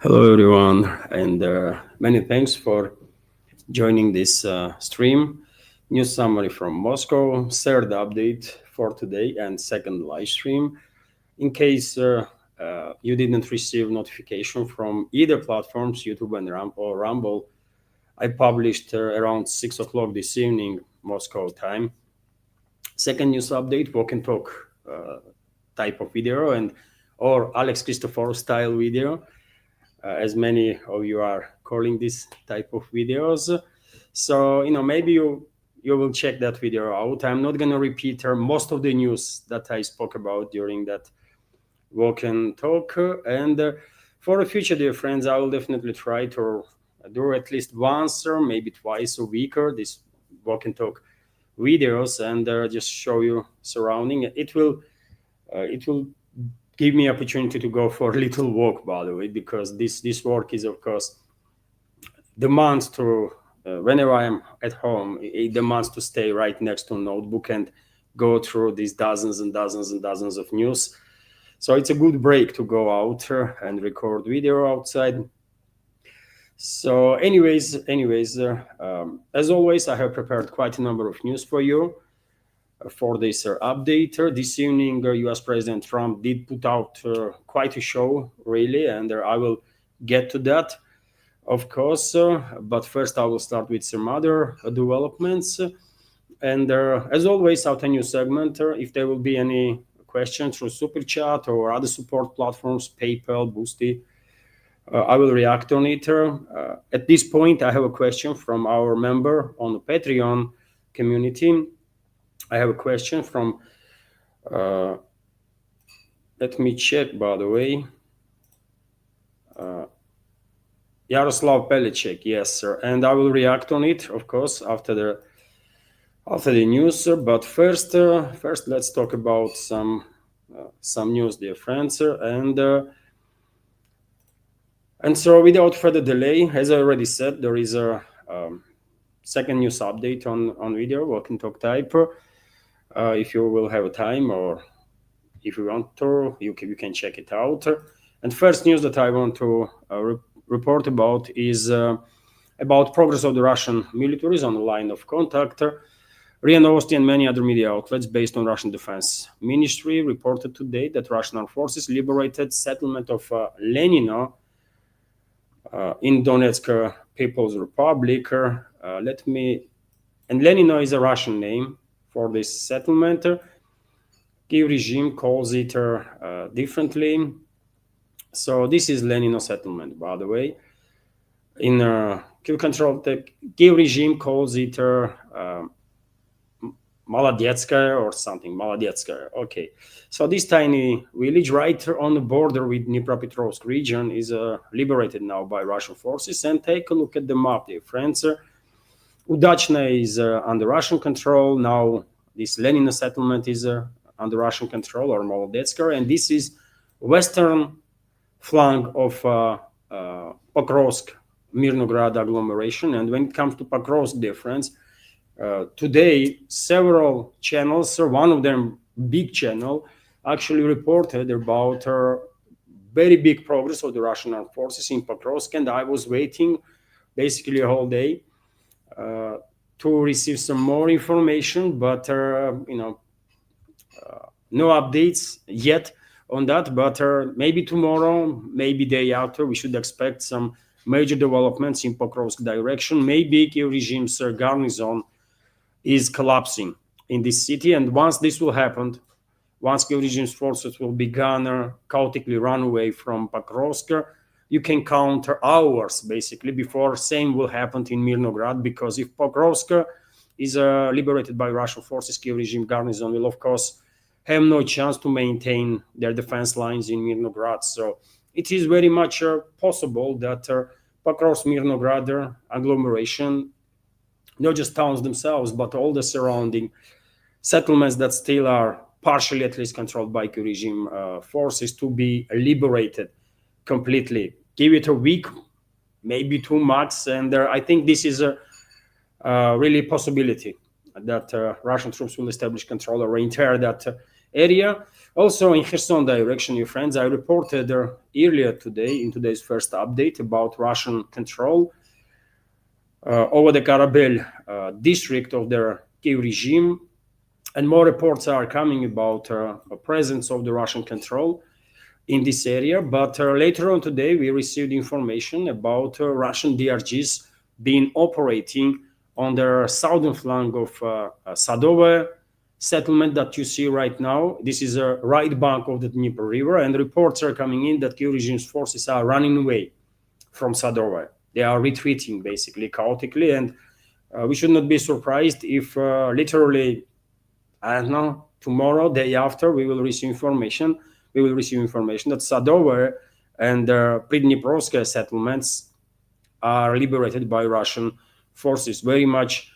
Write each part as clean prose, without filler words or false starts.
Hello, everyone, and many thanks for joining this stream. News summary from Moscow, third update for today, and second live stream. In case you didn't receive notification from either platforms, YouTube and or Rumble, I published around 6 o'clock this evening, Moscow time. Second news update, walk and talk type of video, and or Alex Christopher style video as many of you are calling this type of videos. So maybe you will check that video out. I'm not going to repeat most of the news that I spoke about during that walk and talk. And for the future, dear friends, I will definitely try to do at least once or maybe twice a week or this walk and talk videos and just show you surrounding. It will give me opportunity to go for a little walk, by the way, because this work is, of course, demands to whenever I am at home, it demands to stay right next to a notebook and go through these dozens and dozens and dozens of news. So it's a good break to go out and record video outside. So anyways, as always, I have prepared quite a number of news for you for this update. This evening, US President Trump did put out quite a show, really, and I will get to that, of course. But first, I will start with some other developments. And as always, our new segment, if there will be any questions through Super Chat or other support platforms, PayPal, Boosty, I will react on it. At this point, I have a question from our member on the Patreon community. I have a question from, let me check, by the way, Yaroslav Pelicek, yes, sir. And I will react on it, of course, after the news. But first, let's talk about some news, dear friends. And so without further delay, as I already said, there is a second news update on video, walk and talk type. If you will have a time or if you want to, you can check it out. And first news that I want to report about is about progress of the Russian militaries on the line of contact. RIA Novosti and many other media outlets based on Russian Defense Ministry reported today that Russian armed forces liberated settlement of Lenino in Donetsk People's Republic. And Lenino is a Russian name for this settlement. Kiev regime calls it differently. So this is Lenino settlement, by the way. In Kiev control, the Kiev regime calls it Molodetskaya or something, Molodetskaya. Okay. So this tiny village right on the border with Dnipropetrovsk region is liberated now by Russian forces. And take a look at the map, dear friends. Udachna is under Russian control. Now this Lenino settlement is under Russian control, or Molodetskaya. And this is western flank of Pokrovsk, Mirnograd agglomeration. And when it comes to Pokrovsk, dear friends, today, several channels, one of them, big channel, actually reported about very big progress of the Russian armed forces in Pokrovsk, and I was waiting basically a whole day to receive some more information, but no updates yet on that. But maybe tomorrow, maybe day after, we should expect some major developments in Pokrovsk direction. Maybe Kiev regime's garrison is collapsing in this city. And once this will happen, once Kiev regime's forces will begin chaotically run away from Pokrovsk, you can count hours basically before same will happen in Mirnograd, because if Pokrovsk is liberated by Russian forces, Kiev regime garrison will of course have no chance to maintain their defense lines in Mirnograd. So it is very much possible that Pokrovsk-Mirnograd agglomeration, not just towns themselves, but all the surrounding settlements that still are partially at least controlled by Kiev regime forces, to be liberated completely. Give it a week, maybe 2 months, and I think this is a really possibility that Russian troops will establish control or entire that area. Also, in Kherson direction, your friends, I reported earlier today in today's first update about Russian control over the Karabel district of the Kiev regime, and more reports are coming about a presence of the Russian control in this area. But later on today, we received information about Russian DRGs being operating on the southern flank of Sadova settlement that you see right now. This is a right bank of the Dnieper River, and reports are coming in that Kiev regime's forces are running away from Sadova. They are retreating basically chaotically, and we should not be surprised if literally, I don't know, tomorrow, day after, we will receive information that Sadova and Pridniprovskaya settlements are liberated by Russian forces. Very much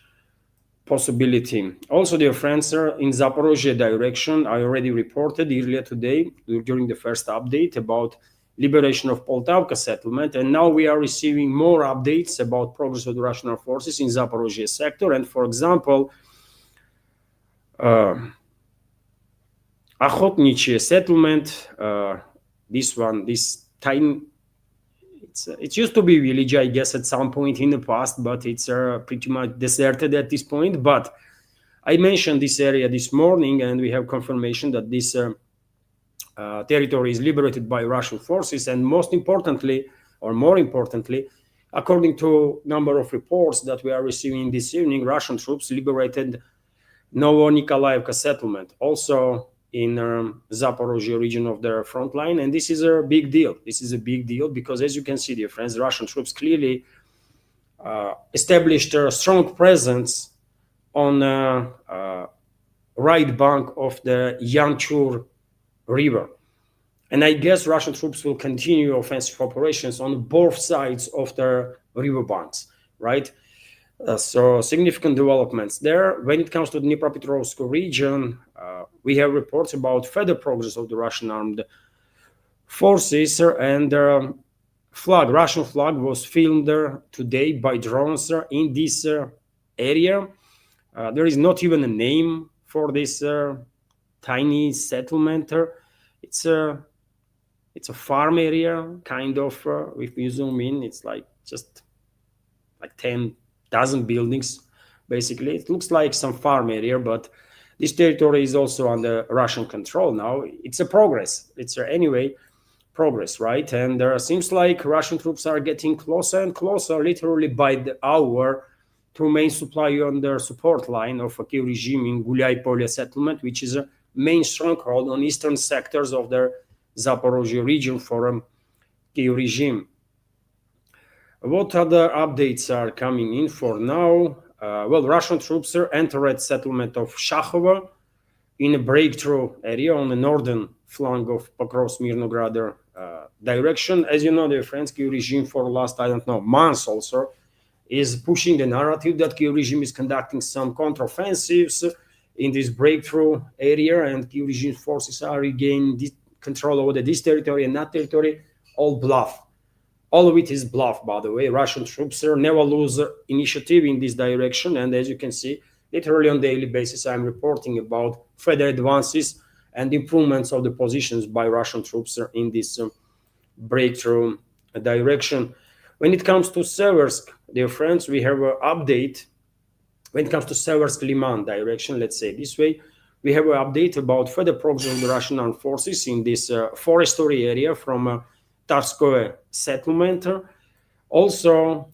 possibility. Also, dear friends, in Zaporozhye direction, I already reported earlier today during the first update about liberation of Poltavka settlement, and now we are receiving more updates about progress of the Russian forces in Zaporozhye sector. And for example, Okhotnichye settlement, this tiny, it used to be a village, I guess, at some point in the past, but it's pretty much deserted at this point. But I mentioned this area this morning, and we have confirmation that this territory is liberated by Russian forces. And most importantly, or more importantly, according to number of reports that we are receiving this evening, Russian troops liberated Novo-Nikolaevka settlement, also in Zaporozhye region of their front line. And this is a big deal. This is a big deal because, as you can see, dear friends, Russian troops clearly established a strong presence on right bank of the Yanchur River. And I guess Russian troops will continue offensive operations on both sides of the river banks, right? So significant developments there. When it comes to the Dnipropetrovsk region, we have reports about further progress of the Russian armed forces, and Russian flag was filmed today by drones in this area. There is not even a name for this tiny settlement. It's a farm area, kind of. If you zoom in, it's like just like 10 dozen buildings, basically. It looks like some farm area, but this territory is also under Russian control now. It's a progress. It's anyway progress, right? And seems like Russian troops are getting closer and closer, literally by the hour, to main supply on their support line of a Kiev regime in Gulyai-Polye settlement, which is a main stronghold on eastern sectors of their Zaporozhye region for Kiev regime. What other updates are coming in for now? Well, Russian troops entered settlement of Shakhovo in a breakthrough area on the northern flank of Pokrovsk-Mirnograd direction. As you know, dear friends, Kiev regime for the last, I don't know, months also is pushing the narrative that Kiev regime is conducting some counteroffensives in this breakthrough area, and Kiev regime forces are regaining control over this territory and that territory. All bluff. All of it is bluff, by the way. Russian troops never lose initiative in this direction. And as you can see, literally on a daily basis, I'm reporting about further advances and improvements of the positions by Russian troops in this breakthrough direction. When it comes to Seversk, dear friends, we have an update. When it comes to Seversk-Liman direction, let's say this way, we have an update about further progress of the Russian armed forces in this forestry area from Tarskoe settlement. Also,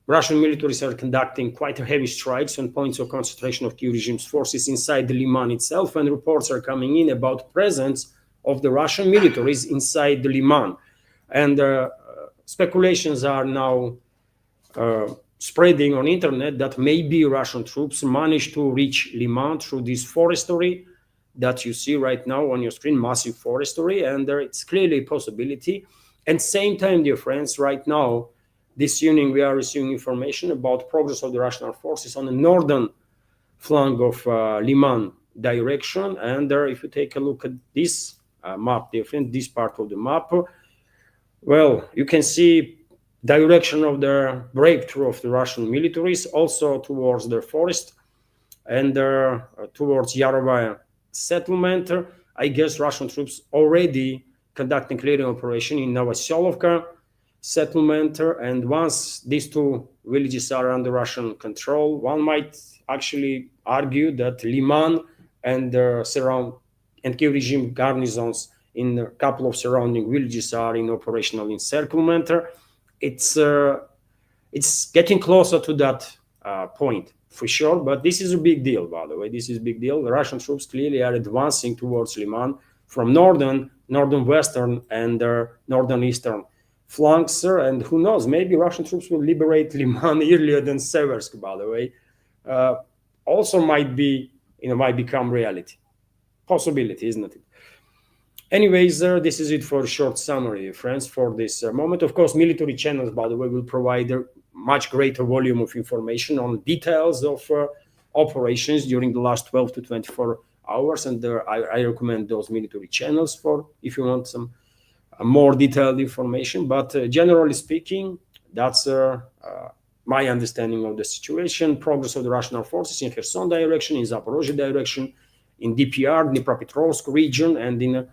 Russian militaries are conducting quite heavy strikes on points of concentration of Kiev regime's forces inside the Liman itself, and reports are coming in about presence of the Russian militaries inside the Liman. And speculations are now spreading on internet that maybe Russian troops managed to reach Liman through this forestry that you see right now on your screen, massive forestry, and it's clearly a possibility. And same time, dear friends, right now, this evening, we are receiving information about progress of the Russian armed forces on the northern flank of Liman direction. And if you take a look at this map, dear friends, this part of the map, well, you can see direction of the breakthrough of the Russian militaries, also towards the forest and towards Yarovaya settlement. I guess Russian troops already conducting clearing operation in Novoselovka settlement, and once these two villages are under Russian control, one might actually argue that Liman and Kiev regime garnisons in a couple of surrounding villages are in operational encirclement. It's getting closer to that point for sure, but this is a big deal, by the way. This is a big deal. The Russian troops clearly are advancing towards Liman from northern, western, and northern eastern flanks, and who knows, maybe Russian troops will liberate Liman earlier than Seversk, by the way. Also might become reality. Possibility, isn't it? Anyways, this is it for a short summary, friends, for this moment. Of course, military channels, by the way, will provide a much greater volume of information on details of operations during the last 12 to 24 hours. And I recommend those military channels for if you want some more detailed information. But generally speaking, that's my understanding of the situation. Progress of the Russian forces in Kherson direction, in Zaporozhye direction, in DPR, Dnipropetrovsk region, and in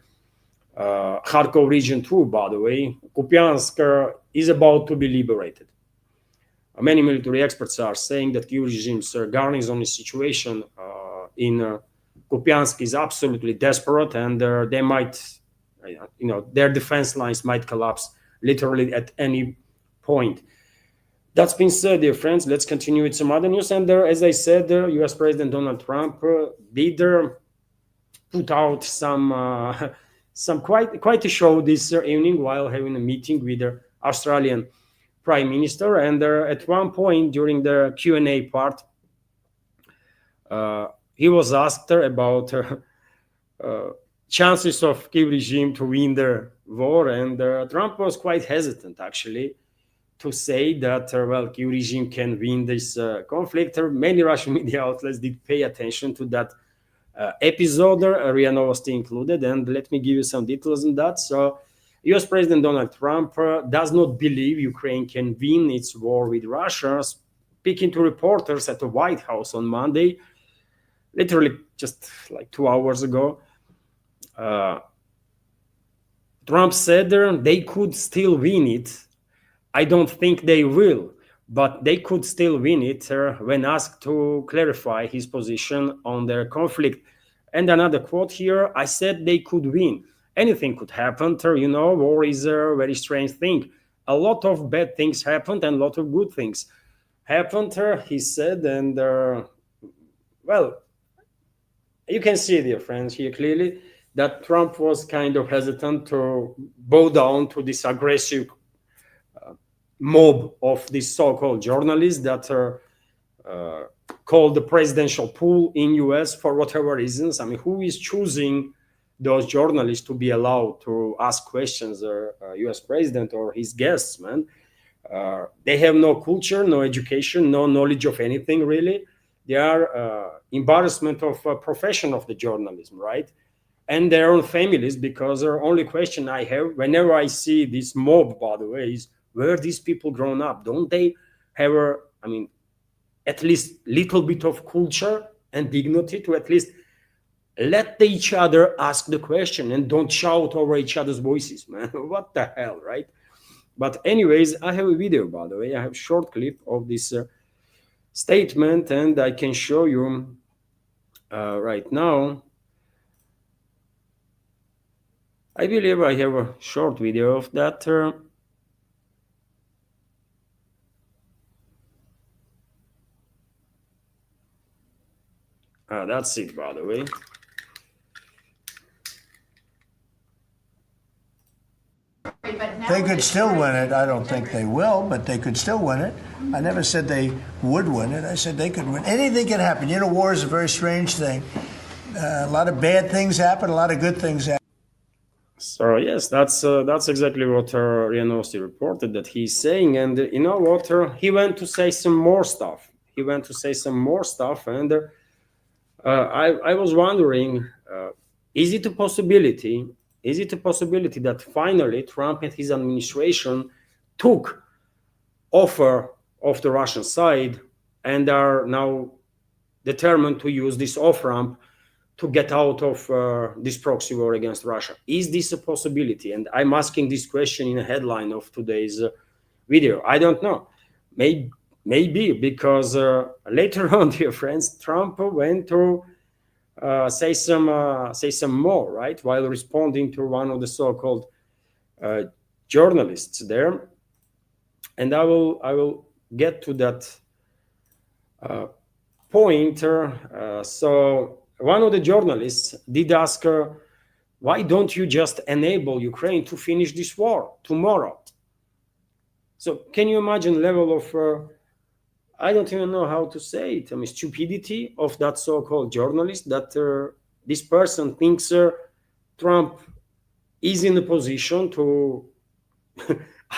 Kharkov region too, by the way. Kupiansk is about to be liberated. Many military experts are saying that Kiev regime's garrison situation in Kupiansk is absolutely desperate, and they might, their defense lines might collapse literally at any point. That's been said, dear friends. Let's continue with some other news. And as I said, US President Donald Trump did put out some quite a show this evening while having a meeting with the Australian Prime Minister. And at one point during the Q&A part, he was asked about chances of Kiev regime to win the war, and Trump was quite hesitant actually to say that Kiev regime can win this conflict. Many Russian media outlets did pay attention to that episode, RIA Novosti included, and let me give you some details on that. So, US President Donald Trump does not believe Ukraine can win its war with Russia. Speaking to reporters at the White House on Monday, literally just like 2 hours ago, Trump said they could still win it. I don't think they will, but they could still win it when asked to clarify his position on their conflict. And another quote here, I said they could win. Anything could happen. War is a very strange thing. A lot of bad things happened and a lot of good things happened, he said. And, you can see, dear friends, here clearly that Trump was kind of hesitant to bow down to this aggressive mob of these so-called journalists that are called the presidential pool in US for whatever reasons. I mean, who is choosing those journalists to be allowed to ask questions or US president or his guests, man? They have no culture, no education, no knowledge of anything, really. They are embarrassment of profession of the journalism, right? And their own families, because the only question I have whenever I see this mob, by the way, is where these people grown up? Don't they have at least little bit of culture and dignity to at least let each other ask the question and don't shout over each other's voices, man? What the hell, right? But anyways, I have a video, by the way. I have a short clip of this statement, and I can show you right now. I believe I have a short video of that. That's it, by the way. They could still win it. I don't think they will, but they could still win it. I never said they would win it. I said they could win. Anything can happen. War is a very strange thing. A lot of bad things happen. A lot of good things happen. So yes, that's exactly what Rianosti reported that he's saying. And you know what? He went to say some more stuff. And I was wondering, is it a possibility that finally Trump and his administration took offer of the Russian side and are now determined to use this off-ramp to get out of this proxy war against Russia. Is this a possibility? And I'm asking this question in a headline of today's video. I don't know. Maybe because later on, dear friends, Trump went to say some more, right, while responding to one of the so-called journalists there, and I will get to that point. So one of the journalists did ask her, why don't you just enable Ukraine to finish this war tomorrow? So can you imagine level of I don't even know how to say it. I mean, stupidity of that so-called journalist, that this person thinks Trump is in a position to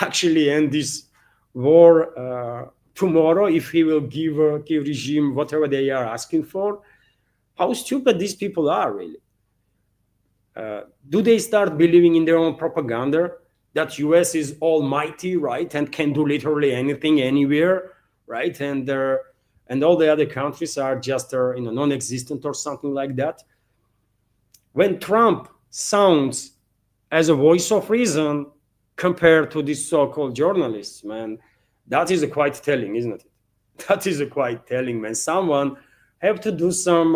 actually end this war tomorrow if he will give Kiev regime whatever they are asking for. How stupid these people are, really. Do they start believing in their own propaganda that US is almighty, right, and can do literally anything anywhere, right, and all the other countries are just non-existent or something like that? When Trump sounds as a voice of reason compared to these so-called journalists, man, that is quite telling, isn't it? That is quite telling, man. Someone have to do some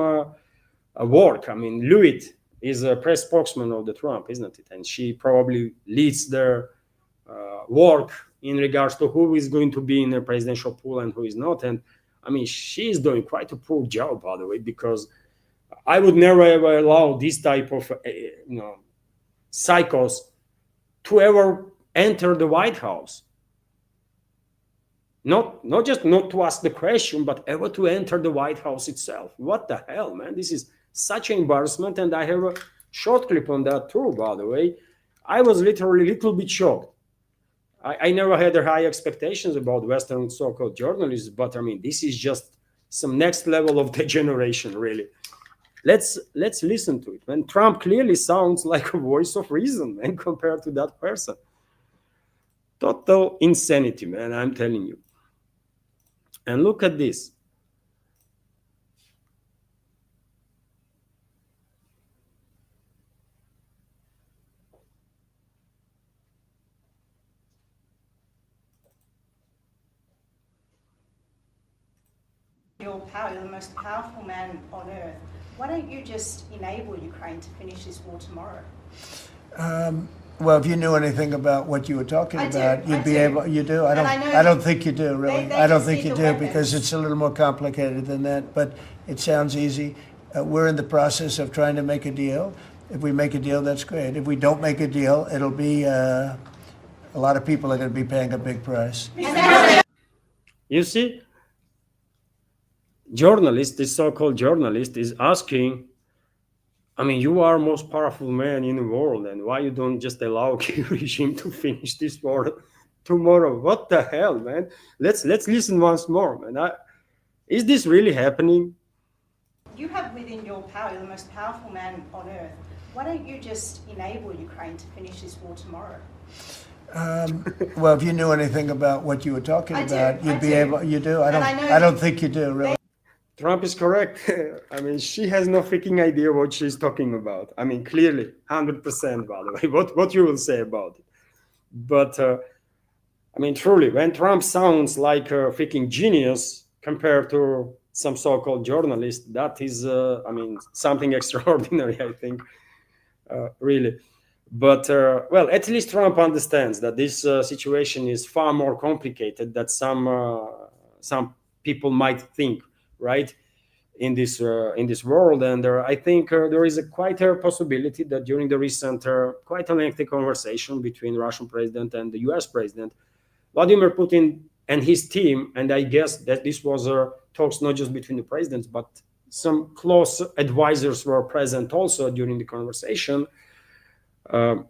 work. I mean, Lewitt is a press spokesman of the Trump, isn't it? And she probably leads their work in regards to who is going to be in the presidential pool and who is not. And I mean, she is doing quite a poor job, by the way, because I would never ever allow this type of psychos to ever enter the White House. Not just not to ask the question, but ever to enter the White House itself. What the hell, man? This is such an embarrassment. And I have a short clip on that too, by the way. I was literally a little bit shocked. I never had high expectations about Western so-called journalists, but I mean, this is just some next level of degeneration, really. Let's listen to it. And Trump clearly sounds like a voice of reason, man, compared to that person. Total insanity, man, I'm telling you. And look at this. Your power, you're the most powerful man on earth. Why don't you just enable Ukraine to finish this war tomorrow? Well, if you knew anything about what you were talking about, you'd be able. You do. I don't think you do, really. I don't think you do, because it's a little more complicated than that. But it sounds easy. We're in the process of trying to make a deal. If we make a deal, that's great. If we don't make a deal, it'll be a lot of people are going to be paying a big price. You see, journalist, this so-called journalist, is asking, I mean, you are most powerful man in the world, and why you don't just allow Kiev regime to finish this war tomorrow? What the hell, man? Let's listen once more, man. Is this really happening? You have within your power, you're the most powerful man on earth. Why don't you just enable Ukraine to finish this war tomorrow? Well, if you knew anything about what you were talking about, you'd be able. You do. I don't think you do, really. Trump is correct. I mean, she has no freaking idea what she's talking about. I mean, clearly, 100%, by the way, what you will say about it. But, I mean, truly, when Trump sounds like a freaking genius compared to some so-called journalist, that is, I mean, something extraordinary, I think, really. But, well, at least Trump understands that this situation is far more complicated than some people might think, right, in this world. And I think there is quite a possibility that during the recent quite a lengthy conversation between Russian president and the US president, Vladimir Putin and his team, and I guess that this was talks not just between the presidents, but some close advisors were present also during the conversation. I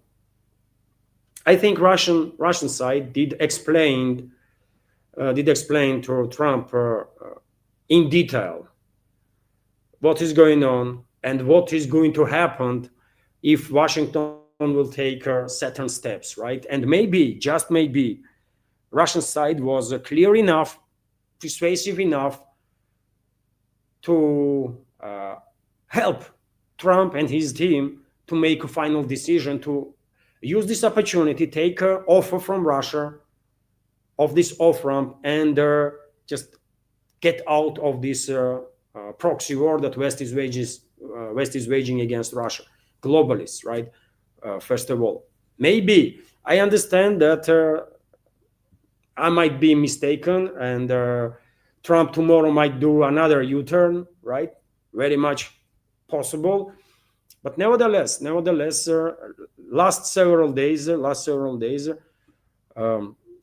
think Russian side did explain to Trump in detail what is going on and what is going to happen if Washington will take certain steps, right? And maybe, just maybe, Russian side was clear enough, persuasive enough to help Trump and his team to make a final decision to use this opportunity, take an offer from Russia of this off-ramp, and just get out of this proxy war that West is waging against Russia. Globalists, right? First of all, maybe I understand that I might be mistaken, and Trump tomorrow might do another U-turn, right? Very much possible. But nevertheless, last several days,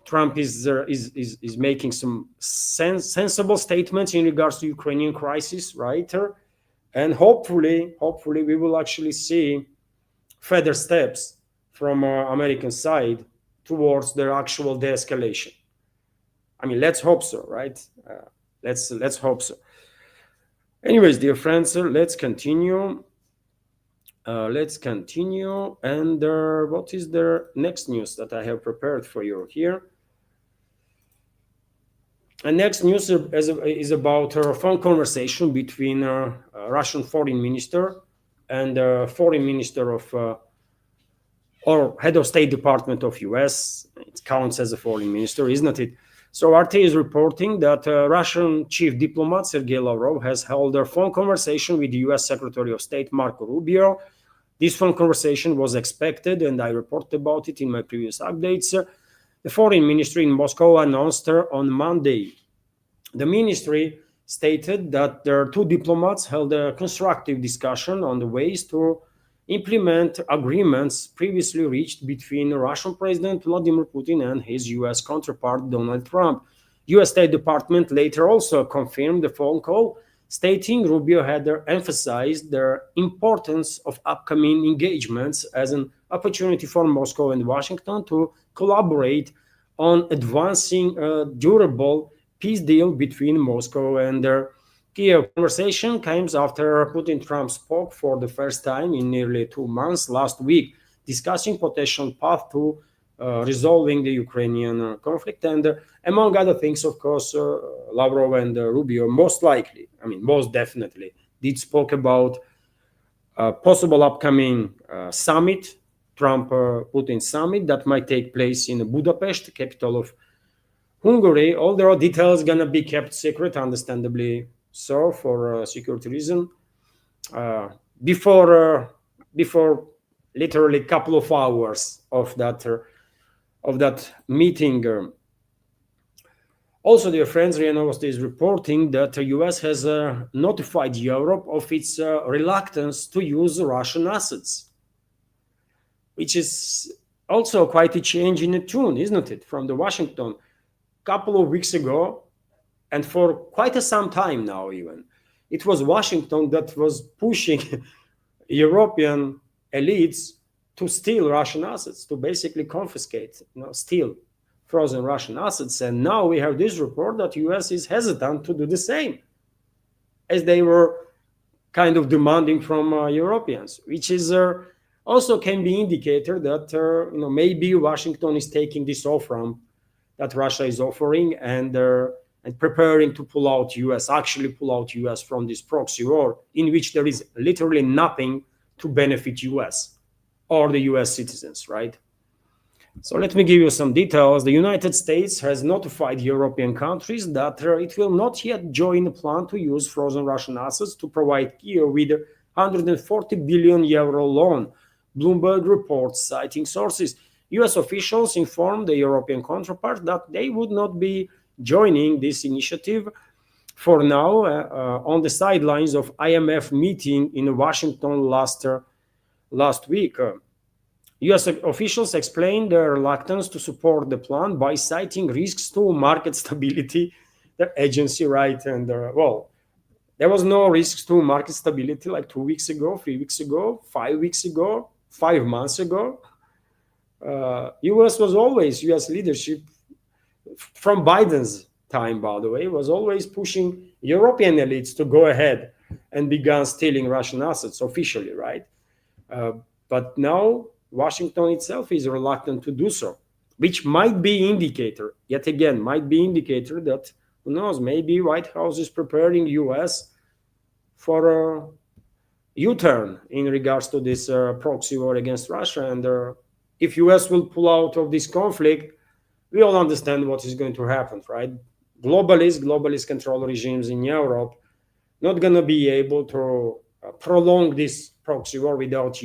Trump is making some sensible statements in regards to Ukrainian crisis, right? And hopefully we will actually see further steps from American side towards their actual de-escalation. I mean, let's hope so, right? Let's hope so. Anyways, dear friends, let's continue. And what is the next news that I have prepared for you here? And next news is about a phone conversation between Russian foreign minister and foreign minister of or head of State Department of US. It counts as a foreign minister, isn't it? So RT is reporting that Russian chief diplomat Sergei Lavrov has held a phone conversation with the US Secretary of State Marco Rubio. This phone conversation was expected, and I reported about it in my previous updates. The foreign ministry in Moscow announced on Monday. The ministry stated that their two diplomats held a constructive discussion on the ways to implement agreements previously reached between Russian President Vladimir Putin and his US counterpart Donald Trump. US State Department later also confirmed the phone call, stating Rubio had emphasized the importance of upcoming engagements as an opportunity for Moscow and Washington to collaborate on advancing a durable peace deal between Moscow and Kiev. Conversation comes after Putin and Trump spoke for the first time in nearly 2 months last week, discussing potential path to resolving the Ukrainian conflict. And among other things, of course, Lavrov and Rubio most definitely did spoke about a possible upcoming summit, Trump-Putin summit that might take place in Budapest, capital of Hungary. Although details gonna be kept secret, understandably so, for security reason. Before literally a couple of hours of that meeting. Also, dear friends, RIA Novosti is reporting that the US has notified Europe of its reluctance to use Russian assets, which is also quite a change in the tune, isn't it, from the Washington. Couple of weeks ago, and for quite some time now even, it was Washington that was pushing European elites to steal Russian assets, to basically confiscate, steal frozen Russian assets. And now we have this report that US is hesitant to do the same, as they were kind of demanding from Europeans, which is also can be indicator that maybe Washington is taking this off-ramp that Russia is offering and preparing to pull out US from this proxy war in which there is literally nothing to benefit US or the US citizens, right? So let me give you some details. The United States has notified European countries that it will not yet join the plan to use frozen Russian assets to provide Kiev with a 140 billion euro loan. Bloomberg reports, citing sources. US officials informed the European counterpart that they would not be joining this initiative for now, on the sidelines of IMF meeting in Washington last week. US officials explained their reluctance to support the plan by citing risks to market stability. The agency, right? And there was no risks to market stability like 2 weeks ago, 3 weeks ago, 5 weeks ago, 5 months ago. US leadership from Biden's time, by the way, was always pushing European elites to go ahead and began stealing Russian assets officially, right? But now Washington itself is reluctant to do so, which might be indicator that, who knows, maybe White House is preparing US for U-turn in regards to this proxy war against Russia. And if US will pull out of this conflict, we all understand what is going to happen, right? Globalist control regimes in Europe not going to be able to prolong this proxy war without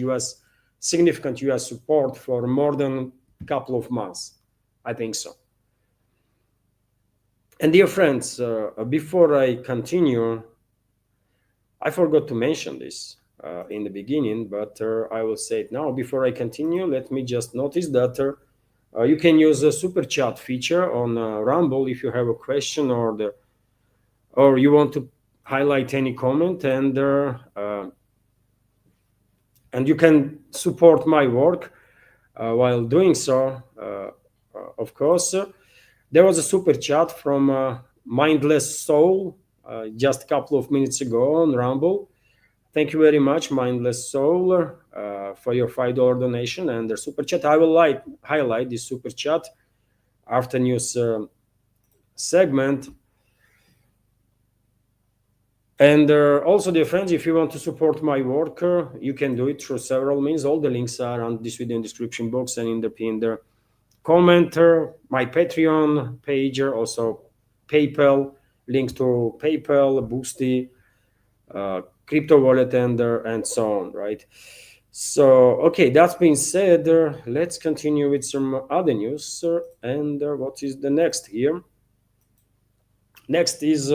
significant US support for more than a couple of months. I think so. And dear friends, before I continue, I forgot to mention this in the beginning, but I will say it now. Before I continue, let me just notice that you can use a super chat feature on Rumble if you have a question or you want to highlight any comment, and you can support my work while doing so. Of course, there was a super chat from Mindless Soul just a couple of minutes ago on Rumble. Thank you very much, Mindless Soul, for your $5 donation and the super chat. I will highlight this super chat after news segment. And also, dear friends, if you want to support my work, you can do it through several means. All the links are on this video in the description box and in the pinned comment. My Patreon page, also PayPal, links to PayPal, Boosty, crypto wallet, and so on, right? So, okay, that's been said, let's continue with some other news. And what is the next here? Next is,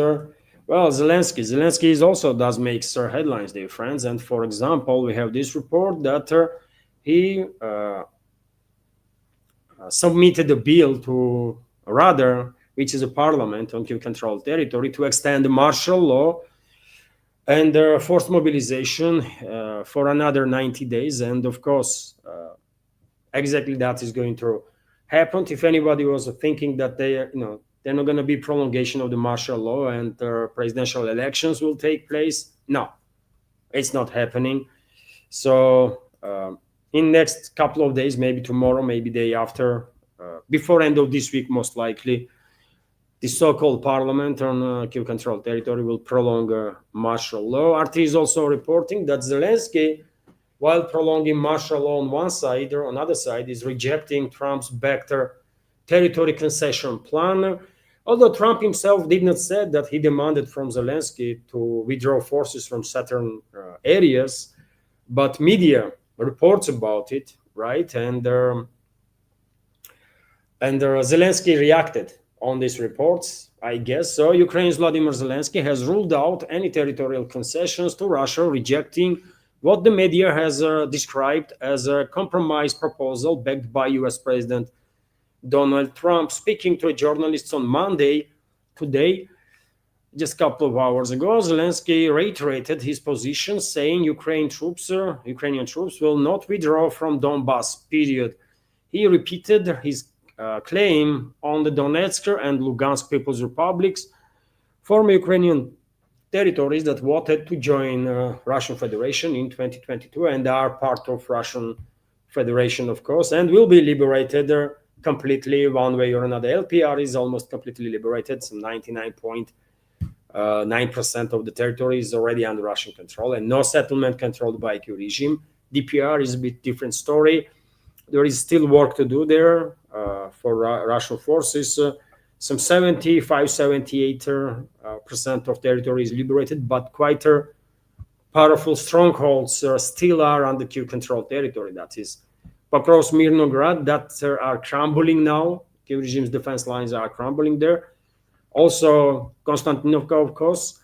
Zelensky. Zelensky also does make headlines, dear friends. And for example, we have this report that he submitted a bill to Rada, which is a parliament on Kiev-controlled territory, to extend the martial law and forced mobilization for another 90 days. And of course, exactly that is going to happen. If anybody was thinking that they're not going to be prolongation of the martial law and presidential elections will take place, no, it's not happening. So in next couple of days, maybe tomorrow, maybe day after, before end of this week, most likely, the so-called parliament on Kiev-controlled territory will prolong martial law. RT is also reporting that Zelensky, while prolonging martial law on one side, or on the other side, is rejecting Trump's backed territory concession plan. Although Trump himself did not say that he demanded from Zelensky to withdraw forces from certain areas, but media reports about it, right? And Zelensky reacted on these reports, I guess. So Ukraine's Vladimir Zelensky has ruled out any territorial concessions to Russia, rejecting what the media has described as a compromise proposal backed by US President Donald Trump. Speaking to journalists on Monday, today, just a couple of hours ago, Zelensky reiterated his position, saying Ukrainian troops will not withdraw from Donbass, period. He repeated his claim on the Donetsk and Lugansk People's Republics, former Ukrainian territories that wanted to join Russian Federation in 2022 and are part of Russian Federation, of course, and will be liberated completely one way or another. LPR is almost completely liberated. Some 99.9% of the territory is already under Russian control and no settlement controlled by Kyiv regime. DPR is a bit different story. There is still work to do there for Russian forces. Some 78% of territory is liberated, but quite powerful strongholds still are under Kyiv-controlled territory. That is Pokrovsk, Mirnograd, that are crumbling now. Kyiv regime's defense lines are crumbling there. Also, Konstantinovka, of course,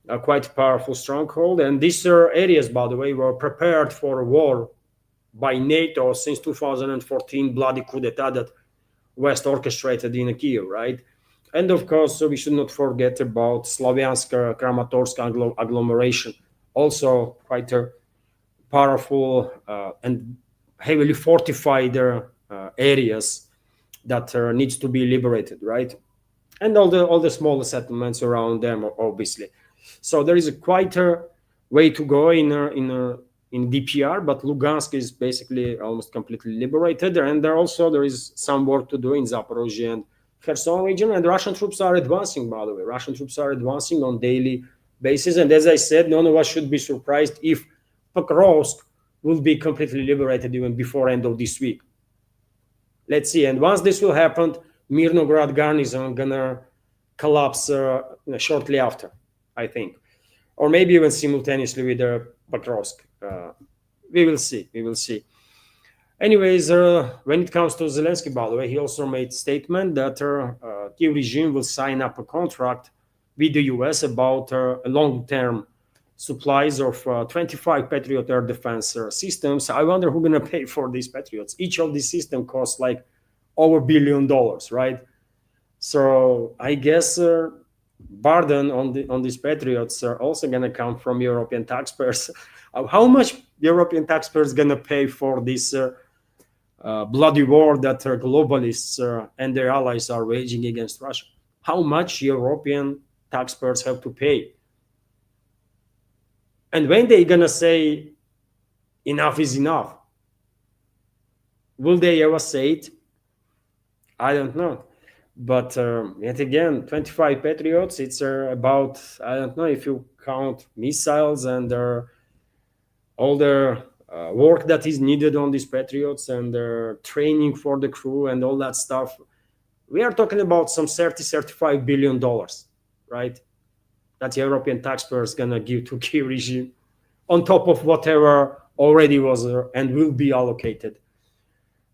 a quite powerful stronghold. And these areas, by the way, were prepared for a war by NATO since 2014 bloody coup d'etat that West orchestrated in Kyiv, right? And of course, we should not forget about Slavyansk, Kramatorsk agglomeration, also quite a powerful and heavily fortified areas that needs to be liberated, right? And all the smaller settlements around them, obviously. So there is quite a way to go in DPR, but Lugansk is basically almost completely liberated, and there is some work to do in Zaporozhye and Kherson region. And Russian troops are advancing, by the way. Russian troops are advancing on daily basis. And as I said, none of us should be surprised if Pokrovsk will be completely liberated even before end of this week. Let's see. And once this will happen, Mirnograd garnison gonna collapse shortly after, I think, or maybe even simultaneously with Pokrovsk. We will see. We will see. Anyways, when it comes to Zelensky, by the way, he also made statement that Kiev regime will sign up a contract with the US about long-term supplies of 25 Patriot air defense systems. I wonder who's going to pay for these Patriots. Each of these systems costs like over $1 billion, right? So I guess burden on these Patriots are also going to come from European taxpayers. How much European taxpayers going to pay for this bloody war that globalists and their allies are waging against Russia? How much European taxpayers have to pay? And when they gonna say enough is enough? Will they ever say it? I don't know. But yet again, 25 Patriots, it's about, I don't know if you count missiles and all the work that is needed on these Patriots and training for the crew and all that stuff. We are talking about some $35 billion, right? That European taxpayers gonna give to Kiev regime on top of whatever already was and will be allocated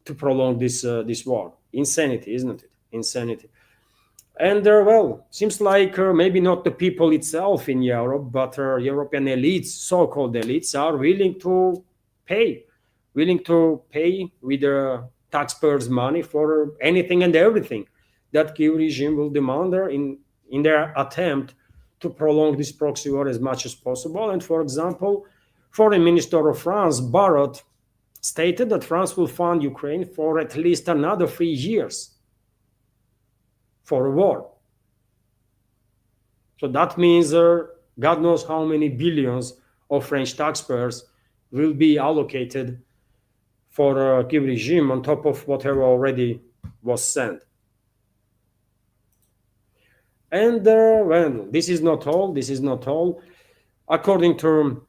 to prolong this war. Insanity, isn't it? Insanity. And well, seems like maybe not the people itself in Europe, but European elites, so-called elites, are willing to pay with the taxpayers' money for anything and everything that Kiev regime will demand in their attempt to prolong this proxy war as much as possible. And for example, Foreign Minister of France, Barrot, stated that France will fund Ukraine for at least another 3 years for a war. So that means God knows how many billions of French taxpayers will be allocated for Kiev regime on top of whatever already was sent. And well, this is not all. This is not all. According to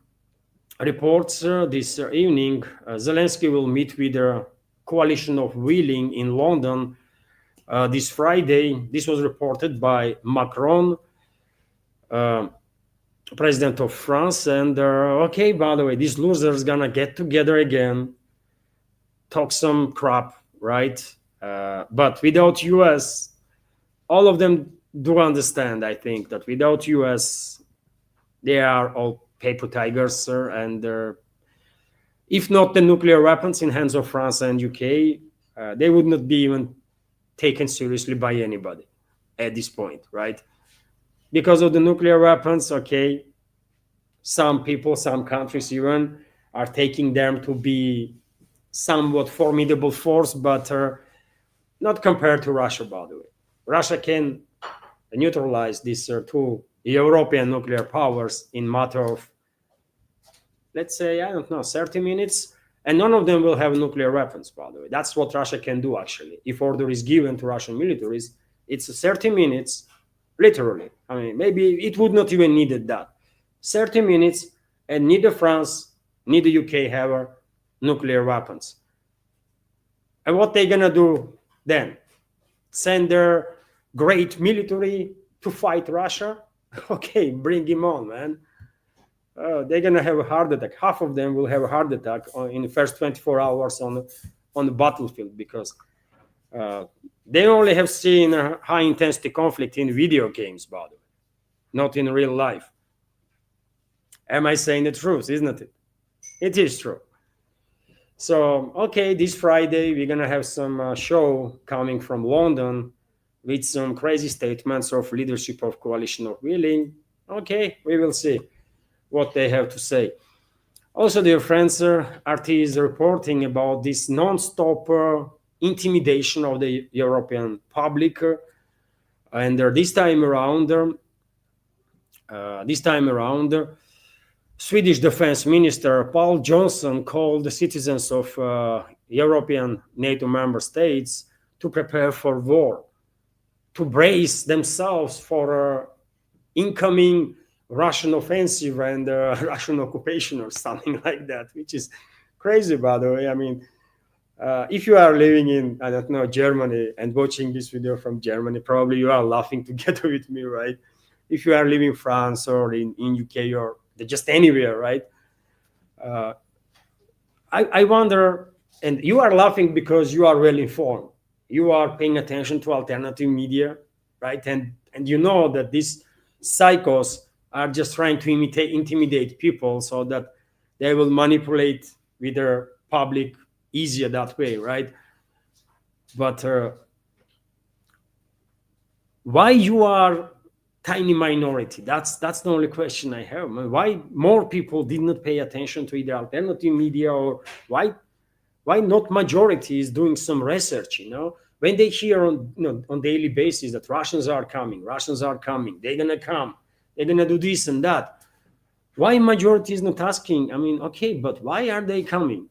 reports this evening, Zelensky will meet with a coalition of willing in London this Friday. This was reported by Macron, president of France. And okay, by the way, these losers gonna get together again, talk some crap, right? But without US, all of them do understand, I think, that without US, they are all paper tigers, and if not the nuclear weapons in hands of France and UK, they would not be even taken seriously by anybody at this point, right? Because of the nuclear weapons, okay, some people, some countries even are taking them to be somewhat formidable force, but not compared to Russia, by the way. Russia can neutralize these two European nuclear powers in matter of, let's say, I don't know, 30 minutes, and none of them will have nuclear weapons, by the way. That's what Russia can do, actually. If order is given to Russian militaries, it's 30 minutes, literally. I mean, maybe it would not even needed that. 30 minutes, and neither France, neither UK have nuclear weapons. And what they gonna do then? Send their great military to fight Russia? Okay, bring him on, man. They're gonna have a heart attack. Half of them will have a heart attack in the first 24 hours on the battlefield, because they only have seen a high intensity conflict in video games, by the way, not in real life. Am I saying the truth? Isn't it? It is true. So, okay, this Friday we're gonna have some show coming from London with some crazy statements of leadership of coalition of willing. Okay, we will see what they have to say. Also, dear friends, RT is reporting about this non-stop intimidation of the European public, and this time around, Swedish Defense Minister Paul Johnson called the citizens of European NATO member states to prepare for war, to brace themselves for incoming Russian offensive and Russian occupation or something like that, which is crazy, by the way. I mean, if you are living in, I don't know, Germany and watching this video from Germany, probably you are laughing together with me, right? If you are living in France or in UK or just anywhere, right? Uh, I wonder, and you are laughing because you are well informed. You are paying attention to alternative media, right? And you know that these psychos are just trying to intimidate people so that they will manipulate with their public easier that way, right? But why you are tiny minority? That's the only question I have. Why more people did not pay attention to either alternative media, or why not majority is doing some research, when they hear on daily basis that Russians are coming, they're gonna come, they're gonna do this and that. Why majority is not asking, I mean, okay, but why are they coming?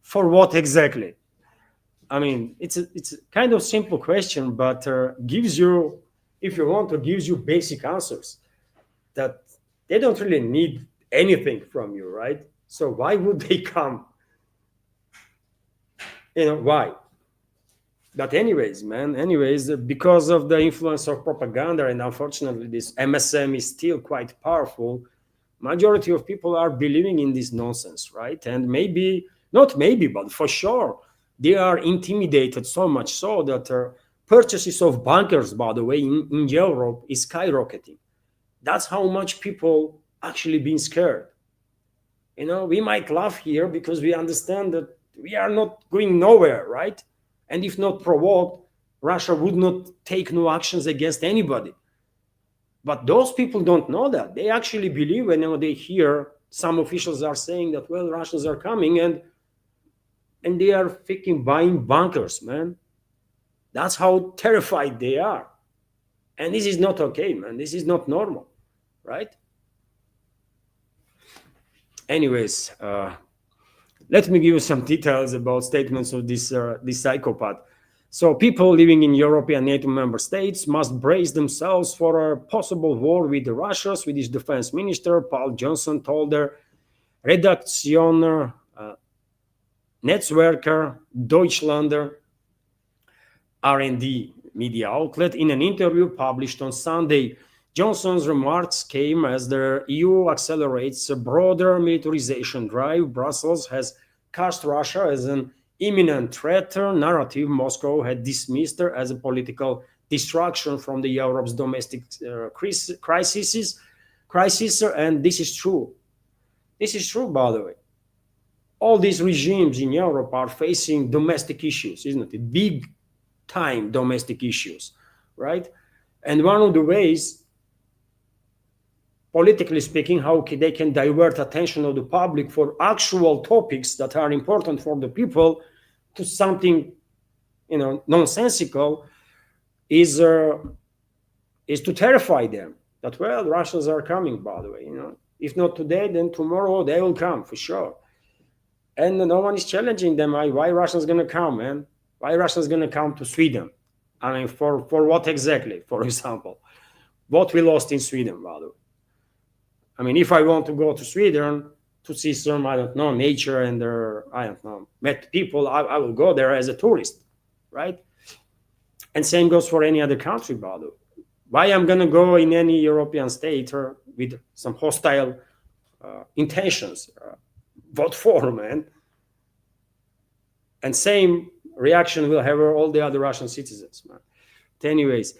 For what exactly? I mean, it's a kind of simple question, but gives you, if you want to, gives you basic answers that they don't really need anything from you, right? So why would they come? Why? But anyways, man, because of the influence of propaganda, and unfortunately this MSM is still quite powerful, majority of people are believing in this nonsense, right? And maybe, not maybe, but for sure, they are intimidated so much so that purchases of bunkers, by the way, in Europe is skyrocketing. That's how much people actually being scared. We might laugh here because we understand that we are not going nowhere, right? And if not provoked, Russia would not take no actions against anybody. But those people don't know that. They actually believe when they hear some officials are saying that, well, Russians are coming, and they are freaking buying bunkers, man. That's how terrified they are. And this is not okay, man. This is not normal, right? Anyways, let me give you some details about statements of this psychopath. So people living in European NATO member states must brace themselves for a possible war with Russia, Swedish Defense Minister Paul Johnson told the Redaktion Netzwerker Deutschlander R&D media outlet in an interview published on Sunday. Johnson's remarks came as the EU accelerates a broader militarization drive. Brussels has cast Russia as an imminent threat narrative Moscow had dismissed as a political distraction from the Europe's domestic crisis, and this is true. This is true, by the way. All these regimes in Europe are facing domestic issues, isn't it? Big time domestic issues, right? And one of the ways, politically speaking, how they can divert attention of the public for actual topics that are important for the people to something, nonsensical, is to terrify them that, well, Russians are coming, by the way, if not today, then tomorrow they will come for sure. And no one is challenging them. Why Russians going to come, man? Why Russians going to come to Sweden? I mean, for what exactly? For example, what we lost in Sweden, by the way. I mean, if I want to go to Sweden to see some, I don't know, nature and I don't know, met people, I will go there as a tourist, right? And same goes for any other country, by the way. Why I'm going to go in any European state or with some hostile intentions? What for, man? And same reaction will have all the other Russian citizens, man. But anyways,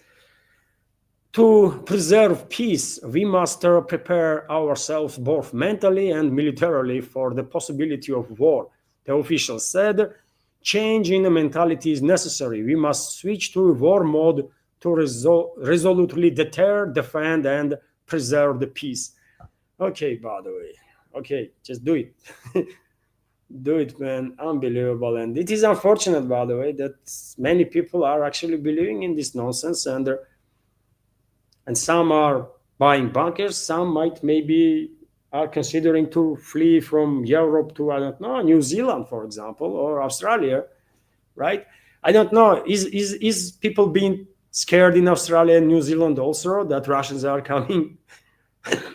to preserve peace, we must prepare ourselves both mentally and militarily for the possibility of war, the official said. Change in the mentality is necessary. We must switch to war mode to resolutely deter, defend, and preserve the peace. Okay, by the way. Okay, just do it. Do it, man. Unbelievable. And it is unfortunate, by the way, that many people are actually believing in this nonsense, and some are buying bunkers. Some might maybe are considering to flee from Europe to, I don't know, New Zealand, for example, or Australia, right? I don't know. Is people being scared in Australia and New Zealand also that Russians are coming?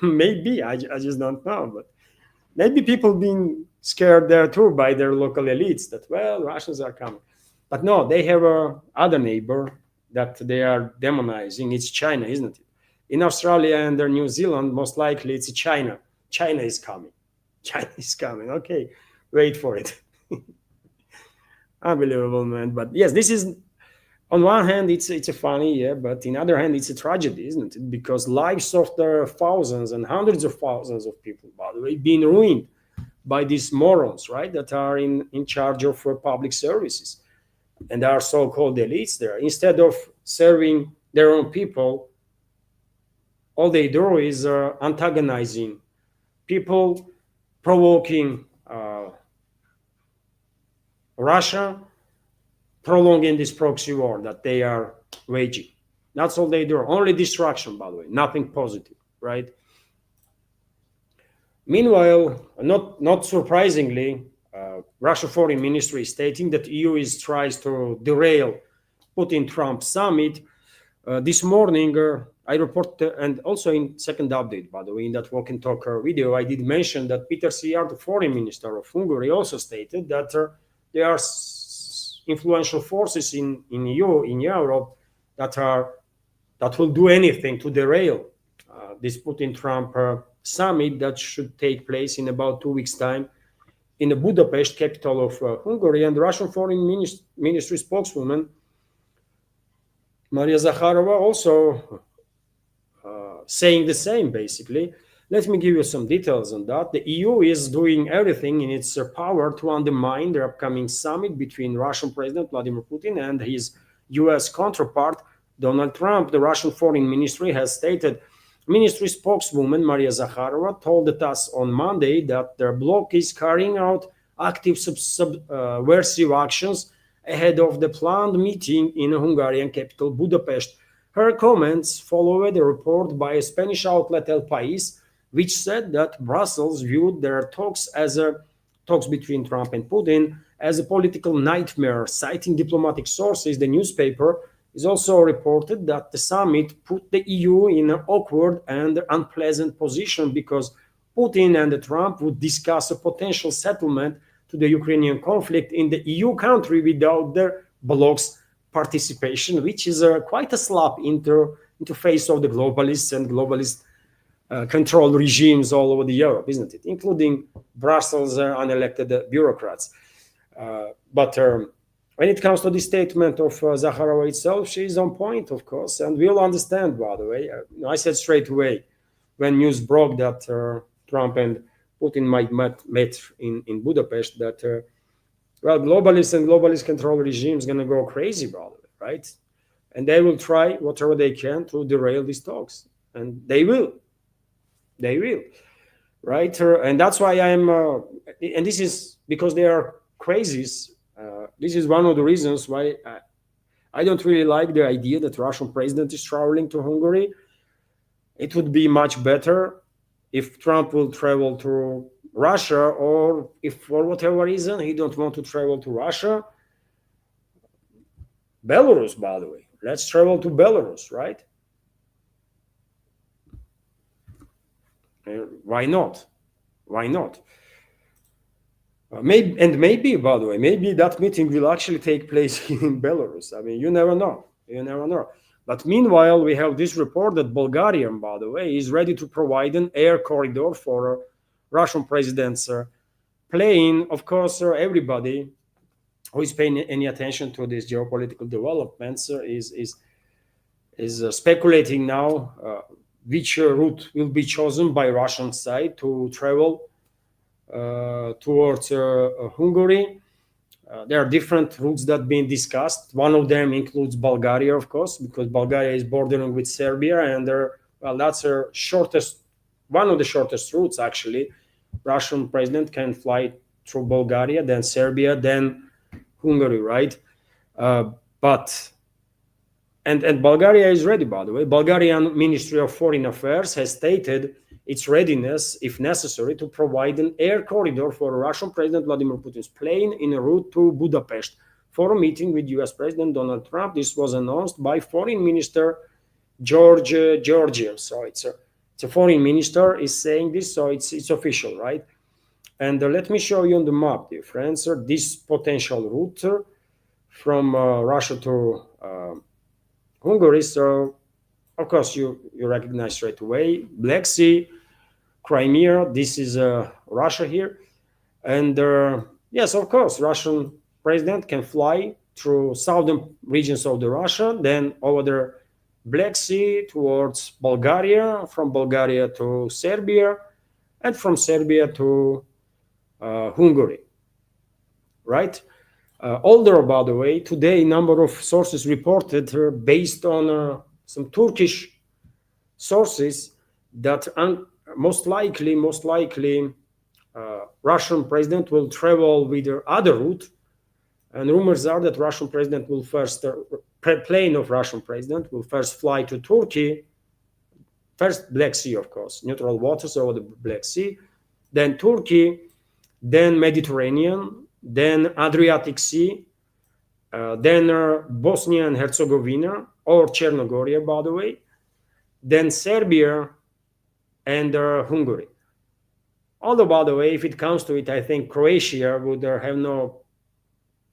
Maybe, I just don't know. But maybe people being scared there too by their local elites that, well, Russians are coming. But no, they have a other neighbor that they are demonizing. It's China, isn't it? In Australia and New Zealand, most likely it's China. China is coming. China is coming. Okay, wait for it. Unbelievable, man. But yes, this is, on one hand it's a funny, yeah, but in other hand it's a tragedy, isn't it? Because lives of the thousands and hundreds of thousands of people, by the way, being ruined by these morons, right, that are in charge of public services and are so-called elites there. Instead of serving their own people, all they do is antagonizing people, provoking Russia, prolonging this proxy war that they are waging. That's all they do. Only destruction, by the way, nothing positive, right? Meanwhile, not surprisingly, Russia Foreign Ministry is stating that EU tries to derail Putin-Trump summit. This morning, I report, and also in second update, by the way, in that walk and talk video, I did mention that Peter Szijjártó, the foreign minister of Hungary, also stated that there are influential forces in EU, in Europe, that will do anything to derail this Putin-Trump summit that should take place in about 2 weeks' time in the Budapest, capital of Hungary. And the Russian Foreign Ministry spokeswoman Maria Zakharova also saying the same, basically. Let me give you some details on that. The EU is doing everything in its power to undermine the upcoming summit between Russian President Vladimir Putin and his US counterpart, Donald Trump. The Russian Foreign Ministry has stated. Ministry spokeswoman Maria Zakharova told us on Monday that their bloc is carrying out active subversive actions ahead of the planned meeting in the Hungarian capital Budapest. Her comments followed a report by a Spanish outlet El País, which said that Brussels viewed their talks between Trump and Putin as a political nightmare. Citing diplomatic sources, the newspaper is also reported that the summit put the EU in an awkward and unpleasant position because Putin and Trump would discuss a potential settlement to the Ukrainian conflict in the EU country without their bloc's participation, which is quite a slap into face of the globalists and globalist control regimes all over Europe, isn't it? Including Brussels unelected bureaucrats. But when it comes to the statement of Zakharova itself, she is on point, of course, and we'll understand, by the way. I said straight away when news broke that Trump and Putin might met in Budapest that, well, globalists and globalist control regimes going to go crazy, by the way, right? And they will try whatever they can to derail these talks. And they will. They will, right? And that's why and this is because they are crazies. This is one of the reasons why I don't really like the idea that Russian president is traveling to Hungary. It would be much better if Trump will travel to Russia, or if for whatever reason he don't want to travel to Russia, Belarus, by the way. Let's travel to Belarus, right? Why not? Why not? Maybe, by the way, maybe that meeting will actually take place in Belarus. I mean, you never know. You never know. But meanwhile, we have this report that Bulgaria, by the way, is ready to provide an air corridor for Russian president's plane. Of course, everybody who is paying any attention to these geopolitical developments is speculating now which route will be chosen by Russian side to travel towards Hungary. There are different routes that are being discussed. One of them includes Bulgaria, of course, because Bulgaria is bordering with Serbia, and that's one of the shortest routes, actually. Russian president can fly through Bulgaria, then Serbia, then Hungary, right? And Bulgaria is ready, by the way. Bulgarian Ministry of Foreign Affairs has stated its readiness, if necessary, to provide an air corridor for Russian President Vladimir Putin's plane in a route to Budapest for a meeting with US President Donald Trump. This was announced by Foreign Minister Georgieva. So it's the foreign minister is saying this, so it's official, right? And let me show you on the map, dear friends, this potential route from Russia to Hungary. So, of course, you recognize straight away Black Sea, Crimea. This is Russia here, and yes, of course, Russian president can fly through southern regions of the Russia, then over the Black Sea towards Bulgaria, from Bulgaria to Serbia, and from Serbia to Hungary, right? Although, by the way, today number of sources reported based on some Turkish sources that most likely Russian president will travel with the other route, and rumors are that Russian president will first plane of Russian president will first fly to Turkey, first Black Sea, of course, neutral waters over the Black Sea, then Turkey, then Mediterranean, then Adriatic Sea, then Bosnia and Herzegovina, or Chernogoria, by the way, then Serbia and Hungary. Although, by the way, if it comes to it, I think Croatia would have no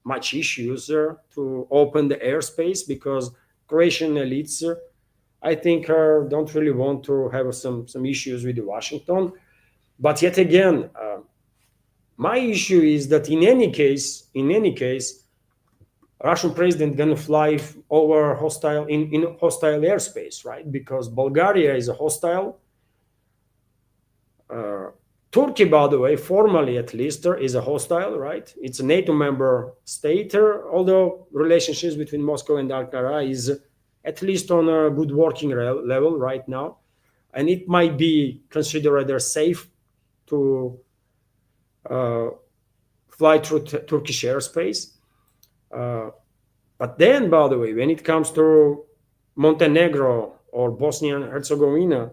much issues to open the airspace, because Croatian elites, I think, don't really want to have some issues with Washington. But yet again, my issue is that in any case, Russian president gonna fly over hostile in hostile airspace, right? Because Bulgaria is a hostile. Turkey, by the way, formally at least, is a hostile, right? It's a NATO member state, although relationships between Moscow and Ankara is at least on a good working level right now, and it might be considered rather safe to fly through Turkish airspace. But then, by the way, when it comes to Montenegro or Bosnia and Herzegovina,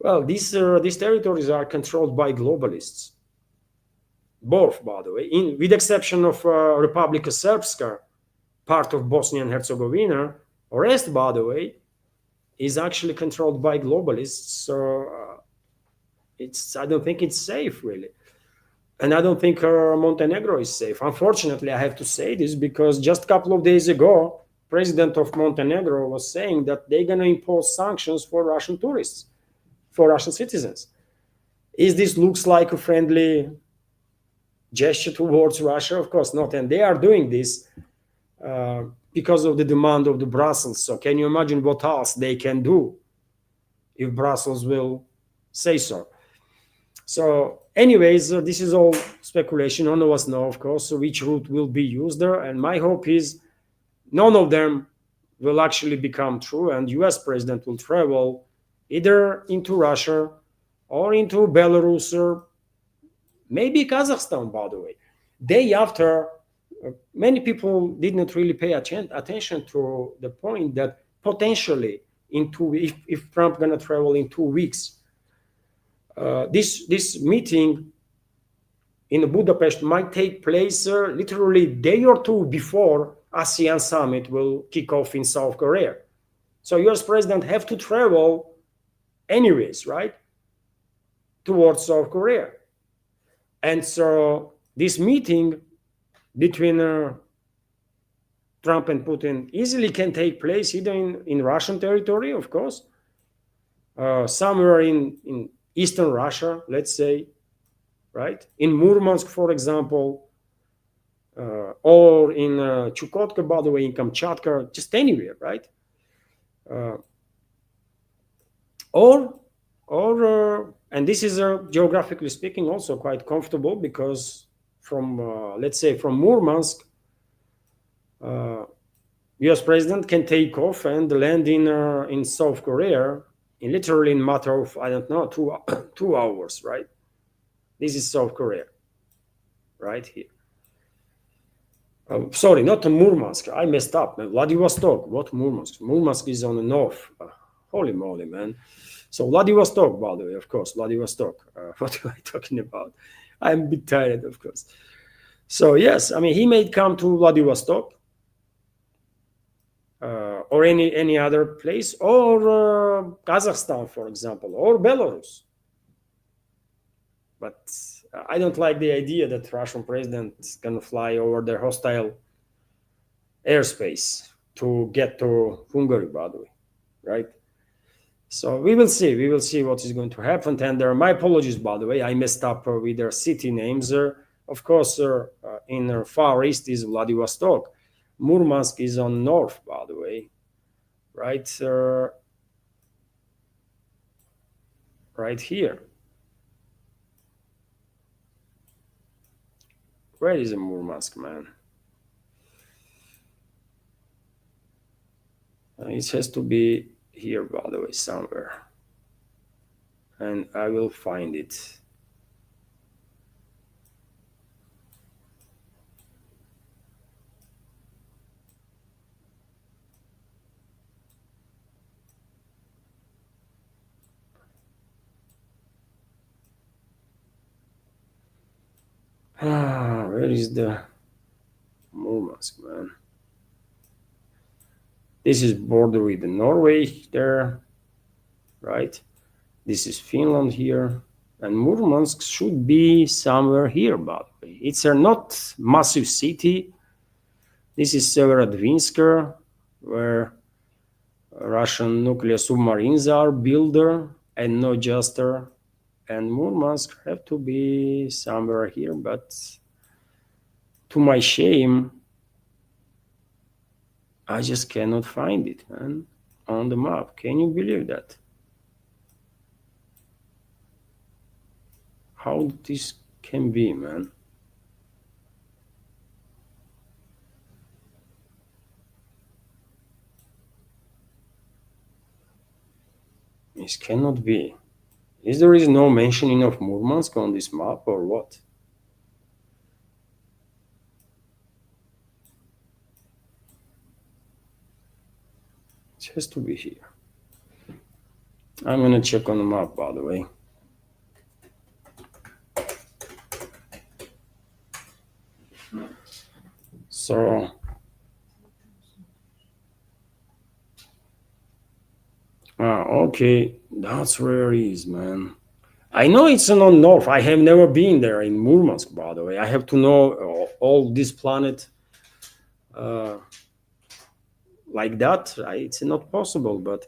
well, these territories are controlled by globalists. Both, by the way, with exception of Republika Srpska, part of Bosnia and Herzegovina, the rest, by the way, is actually controlled by globalists. So I don't think it's safe, really. And I don't think Montenegro is safe. Unfortunately, I have to say this, because just a couple of days ago, president of Montenegro was saying that they're going to impose sanctions for Russian tourists, for Russian citizens. Is this looks like a friendly gesture towards Russia? Of course not. And they are doing this because of the demand of the Brussels. So can you imagine what else they can do if Brussels will say so? So anyways, this is all speculation. None of us know, of course, which route will be used there. And my hope is none of them will actually become true, and US president will travel either into Russia or into Belarus, or maybe Kazakhstan, by the way. Day after, many people did not really pay attention to the point that potentially if Trump gonna travel in 2 weeks, this meeting in Budapest might take place literally a day or two before ASEAN summit will kick off in South Korea. So US president have to travel anyways, right, towards South Korea. And so this meeting between Trump and Putin easily can take place either in Russian territory, of course, somewhere in Eastern Russia, let's say, right? In Murmansk, for example, or in Chukotka, by the way, in Kamchatka, just anywhere, right? And this is geographically speaking also quite comfortable, because from let's say from Murmansk, US president can take off and land in South Korea in literally in matter of, I don't know, 2 hours, right? This is South Korea, right here. Sorry, not Murmansk. I messed up, man. Vladivostok. What Murmansk? Murmansk is on the north. Holy moly, man. So Vladivostok, by the way, of course, Vladivostok. What am I talking about? I'm a bit tired, of course. So yes, I mean, he may come to Vladivostok, or any other place, or Kazakhstan, for example, or Belarus. But I don't like the idea that Russian president is gonna fly over their hostile airspace to get to Hungary, by the way, right? So we will see. We will see what is going to happen. And my apologies, by the way, I messed up with their city names. Of course, in far east is Vladivostok. Murmansk is on north, by the way, right? Right here. Where is Murmansk, man? It has to be here, by the way, somewhere. And I will find it. Where is the Murmansk, man? This is border with Norway there, right? This is Finland here. And Murmansk should be somewhere here, by the way. It's a not massive city. This is Severodvinsk, where Russian nuclear submarines are built, and not just and Murmansk have to be somewhere here, but to my shame, I just cannot find it, man, on the map. Can you believe that? How this can be, man? This cannot be. There is no mentioning of Murmansk on this map, or what? It has to be here. I'm gonna check on the map, by the way. So okay, that's where it is, man. I know it's on north. I have never been there in Murmansk, by the way. I have to know all this planet like that. It's not possible, but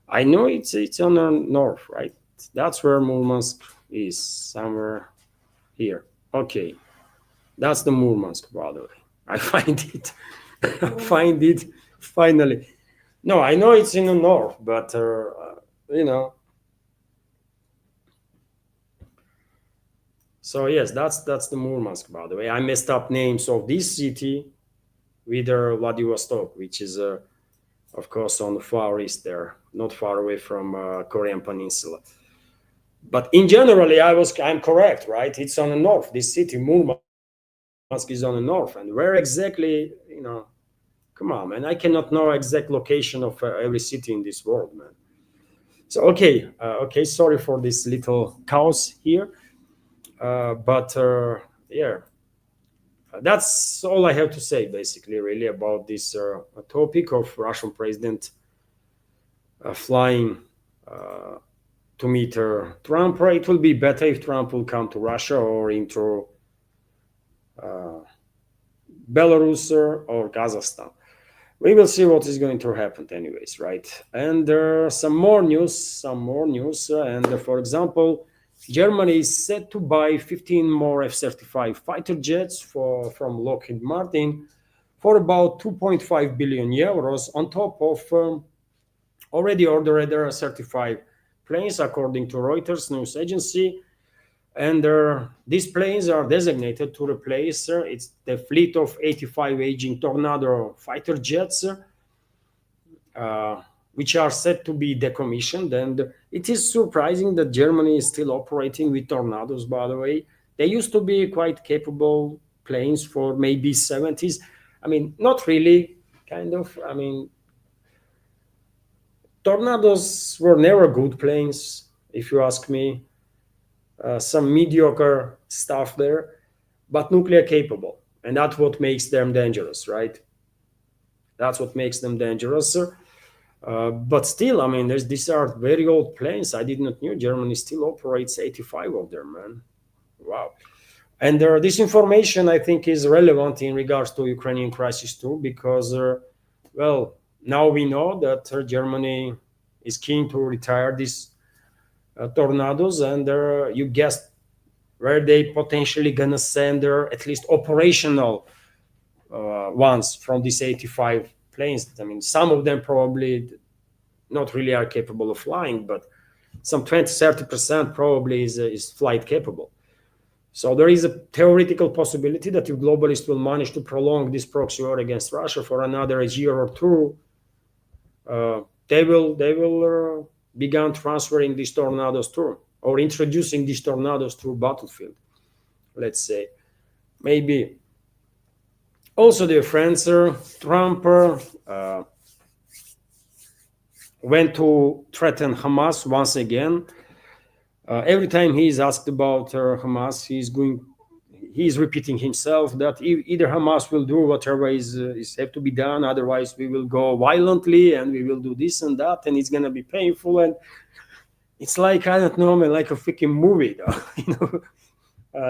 I know it's on the north, right? That's where Murmansk is, somewhere here. Okay, that's the Murmansk, by the way. I find it. Find it finally. No, I know it's in the north, but you know. So yes, that's the Murmansk, by the way. I messed up names of this city with Vladivostok, which is of course on the far east there, not far away from Korean Peninsula. But in generally, I'm correct, right? It's on the north. This city, Murmansk, is on the north, and where exactly, come on, man, I cannot know exact location of every city in this world, man. So okay, sorry for this little chaos here, but yeah, that's all I have to say, basically, really, about this topic of Russian president flying to meet Trump. It will be better if Trump will come to Russia or into Belarus or Kazakhstan. We will see what is going to happen, anyways, right? And some more news. And for example, Germany is set to buy 15 more F-35 fighter jets from Lockheed Martin for about 2.5 billion euros on top of already ordered 35 planes, according to Reuters news agency. And these planes are designated to replace it's the fleet of 85 aging Tornado fighter jets, which are set to be decommissioned. And it is surprising that Germany is still operating with Tornadoes, by the way. They used to be quite capable planes for maybe 70s. I mean, not really, kind of. I mean, Tornadoes were never good planes, if you ask me. Some mediocre stuff there, but nuclear capable. And that's what makes them dangerous, right? That's what makes them dangerous. But still, I mean, these are very old planes. I did not know Germany still operates 85 of them, man. Wow. And this information, I think, is relevant in regards to Ukrainian crisis too, because, well, now we know that Germany is keen to retire these tornadoes, and you guessed where they potentially gonna send their at least operational ones from these 85 planes. I mean, some of them probably not really are capable of flying, but some 20-30% probably is flight capable. So there is a theoretical possibility that if globalists will manage to prolong this proxy war against Russia for another year or two, they will begin transferring these tornadoes through, or introducing these tornadoes through battlefield. Let's say, maybe. Also, dear friends, Trump went to threaten Hamas once again. Every time he is asked about Hamas, he's repeating himself that either Hamas will do whatever is have to be done, otherwise we will go violently and we will do this and that, and it's gonna be painful. And it's like, I don't know, man, like a freaking movie, you know.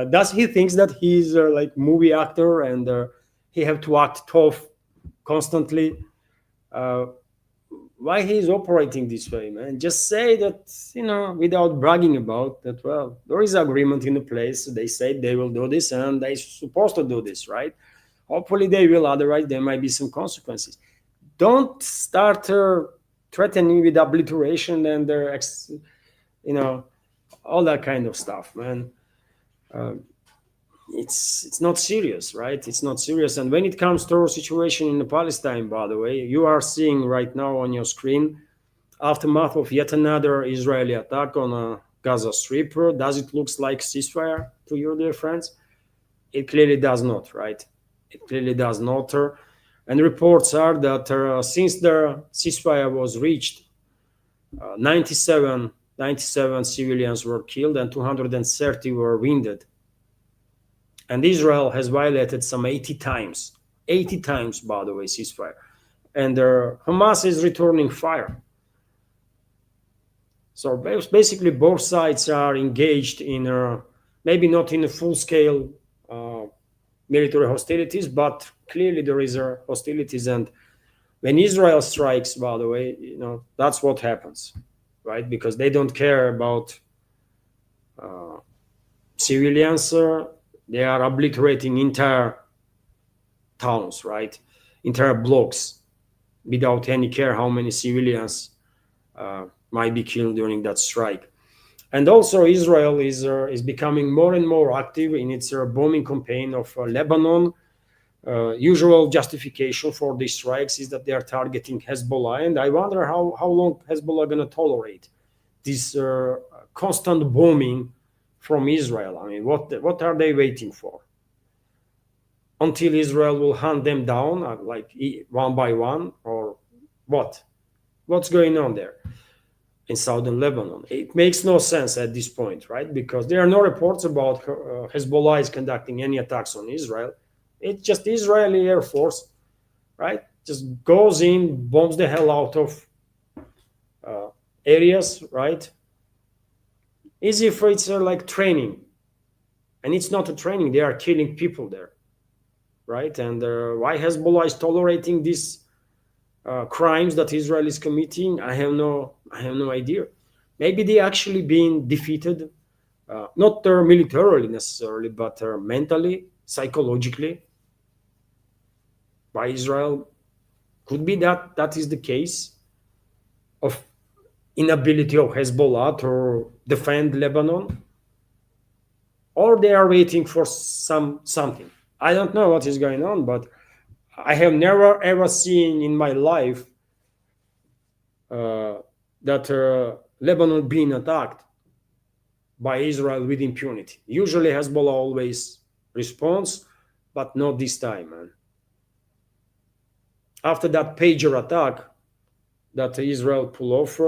Does he thinks that he's like movie actor and he have to act tough constantly? Why he's operating this way, man? Just say that, you know, without bragging about that. Well, there is agreement in the place. They say they will do this, and they're supposed to do this, right? Hopefully they will. Otherwise, there might be some consequences. Don't start threatening with obliteration and you know, all that kind of stuff, man. It's not serious, right? It's not serious. And when it comes to our situation in Palestine, by the way, you are seeing right now on your screen aftermath of yet another Israeli attack on Gaza Strip. Does it look like ceasefire to you, dear friends? It clearly does not, right? It clearly does not. And reports are that since the ceasefire was reached, 97 civilians were killed and 230 were wounded. And Israel has violated some 80 times, by the way, ceasefire. And Hamas is returning fire. So basically, both sides are engaged in, maybe not in a full-scale military hostilities, but clearly there is hostilities. And when Israel strikes, by the way, you know, that's what happens, right? Because they don't care about civilians. They are obliterating entire towns, right? Entire blocks, without any care how many civilians might be killed during that strike. And also, Israel is becoming more and more active in its bombing campaign of Lebanon. Usual justification for these strikes is that they are targeting Hezbollah, and I wonder how long Hezbollah going to tolerate this constant bombing from Israel. I mean, what are they waiting for? Until Israel will hunt them down, like one by one, or what? What's going on there in southern Lebanon? It makes no sense at this point, right? Because there are no reports about Hezbollah is conducting any attacks on Israel. It's just Israeli Air Force, right? Just goes in, bombs the hell out of areas, right? As if it's like training. And it's not a training. They are killing people there, right? And why Hezbollah is tolerating these crimes that Israel is committing, I have no idea. Maybe they actually being defeated, not militarily necessarily, but mentally, psychologically, by Israel. Could be that is the case of inability of Hezbollah to defend Lebanon, or they are waiting for something. I don't know what is going on, but I have never ever seen in my life that Lebanon being attacked by Israel with impunity. Usually Hezbollah always responds, but not this time, man. After that pager attack that Israel pulled off,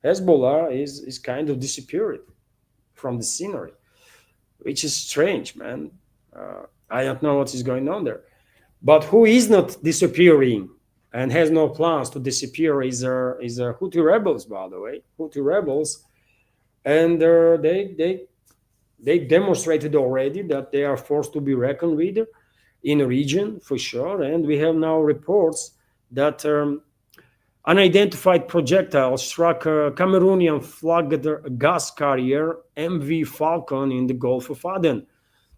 Hezbollah is kind of disappeared from the scenery, which is strange, man. I don't know what is going on there. But who is not disappearing and has no plans to disappear is Houthi rebels, by the way, Houthi rebels, and they demonstrated already that they are forced to be reckoned with in a region for sure. And we have now reports that unidentified projectiles struck a Cameroonian flagged gas carrier MV Falcon in the Gulf of Aden.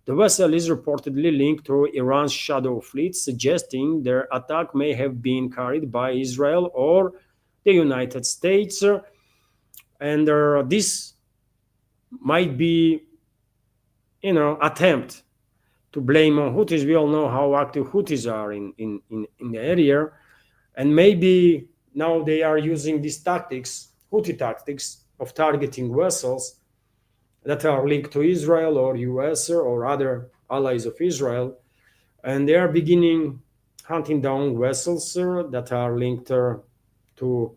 The vessel is reportedly linked to Iran's shadow fleet, suggesting their attack may have been carried by Israel or the United States. And this might be, attempt to blame on Houthis. We all know how active Houthis are in the area. And maybe now they are using these tactics, Houthi tactics, of targeting vessels that are linked to Israel or US or other allies of Israel. And they are beginning hunting down vessels that are linked to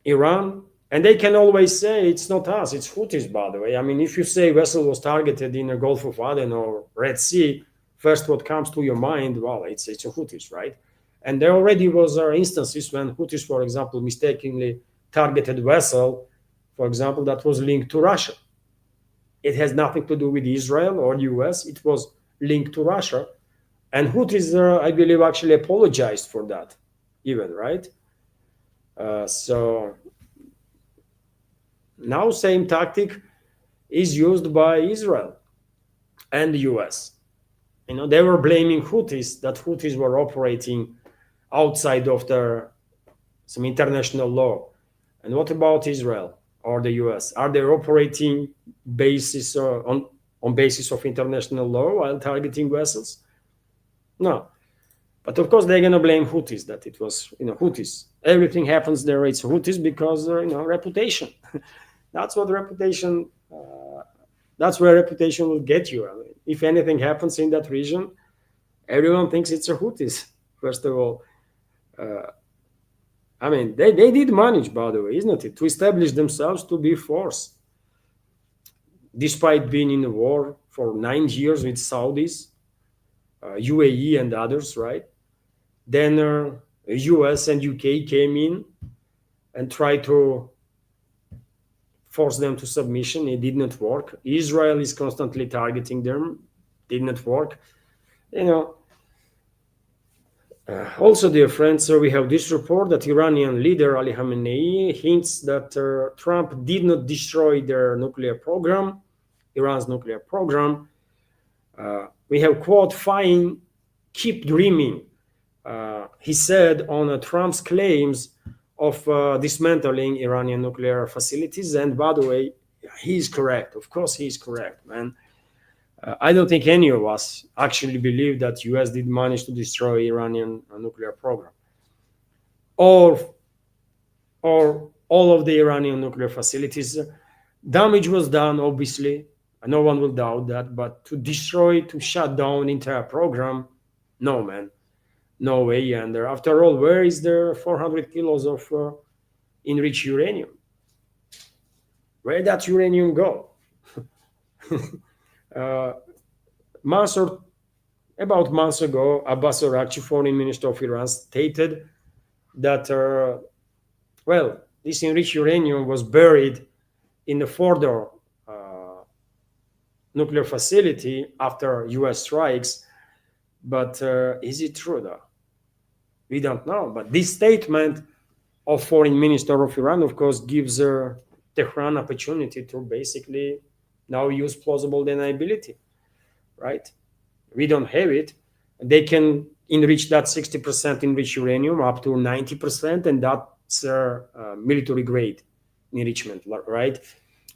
Iran. And they can always say it's not us, it's Houthis, by the way. I mean, if you say vessel was targeted in the Gulf of Aden or Red Sea, first what comes to your mind, well, it's a Houthis, right? And there already was instances when Houthis, for example, mistakenly targeted vessel, for example, that was linked to Russia. It has nothing to do with Israel or US. It was linked to Russia. And Houthis, I believe, actually apologized for that, even, right? So now same tactic is used by Israel and the US. They were blaming Houthis, that Houthis were operating outside of some international law. And what about Israel or the US? Are they operating basis on basis of international law while targeting vessels? No. But of course they're gonna blame Houthis, that it was Houthis. Everything happens there, it's Houthis because reputation. That's what reputation. That's where reputation will get you. I mean, if anything happens in that region, everyone thinks it's a Houthis. First of all, I mean, they did manage, by the way, isn't it, to establish themselves to be force, despite being in a war for 9 years with Saudis, UAE and others, right? Then US and UK came in and tried to force them to submission. It did not work. Israel is constantly targeting them. Did not work. Also, dear friends, we have this report that Iranian leader Ali Khamenei hints that Trump did not destroy their nuclear program, Iran's nuclear program. We have, quote, "fine, keep dreaming," he said on Trump's claims of dismantling Iranian nuclear facilities. And by the way, he's correct. Of course, he's correct, man. I don't think any of us actually believe that US did manage to destroy Iranian nuclear program or all of the Iranian nuclear facilities. Damage was done, obviously. No one will doubt that. But to destroy, to shut down entire program, no, man. No way. And after all, where is the 400 kilos of enriched uranium? Where did that uranium go? About months ago, Abbas Araghchi, foreign minister of Iran, stated that, this enriched uranium was buried in the Fordow nuclear facility after US strikes. But is it true, though? We don't know. But this statement of foreign minister of Iran, of course, gives Tehran opportunity to basically now use plausible deniability, right? We don't have it. They can enrich that 60% enriched uranium up to 90%, and that's military grade enrichment, right?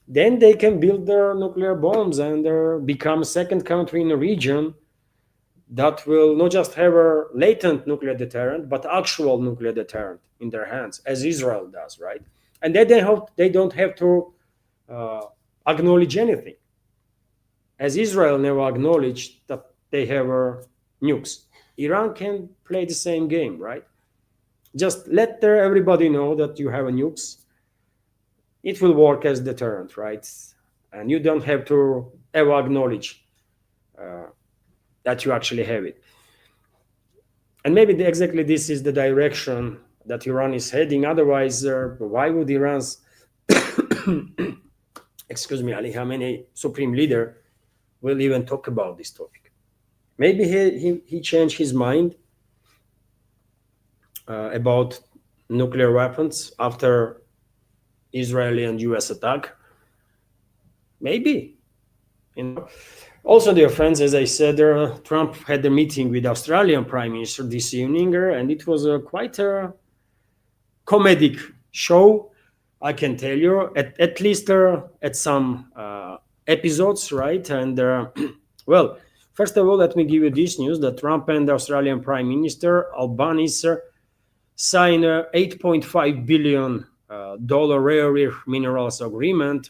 Then they can build their nuclear bombs and become a second country in the region that will not just have a latent nuclear deterrent, but actual nuclear deterrent in their hands, as Israel does, right? And they don't have to acknowledge anything, as Israel never acknowledged that they have nukes. Iran can play the same game, right? Just let everybody know that you have nukes. It will work as deterrent, right? And you don't have to ever acknowledge that you actually have it. And maybe exactly this is the direction that Iran is heading. Otherwise, why would Iran's, excuse me, Ali Khamenei, supreme leader, will even talk about this topic? Maybe he changed his mind about nuclear weapons after Israeli and US attack. Maybe, you know. Also, dear friends, as I said, Trump had a meeting with the Australian Prime Minister this evening, and it was quite a comedic show, I can tell you, at least at some episodes, right? And well, first of all, let me give you this news that Trump and the Australian Prime Minister Albanese signed a $8.5 billion rare earth minerals agreement.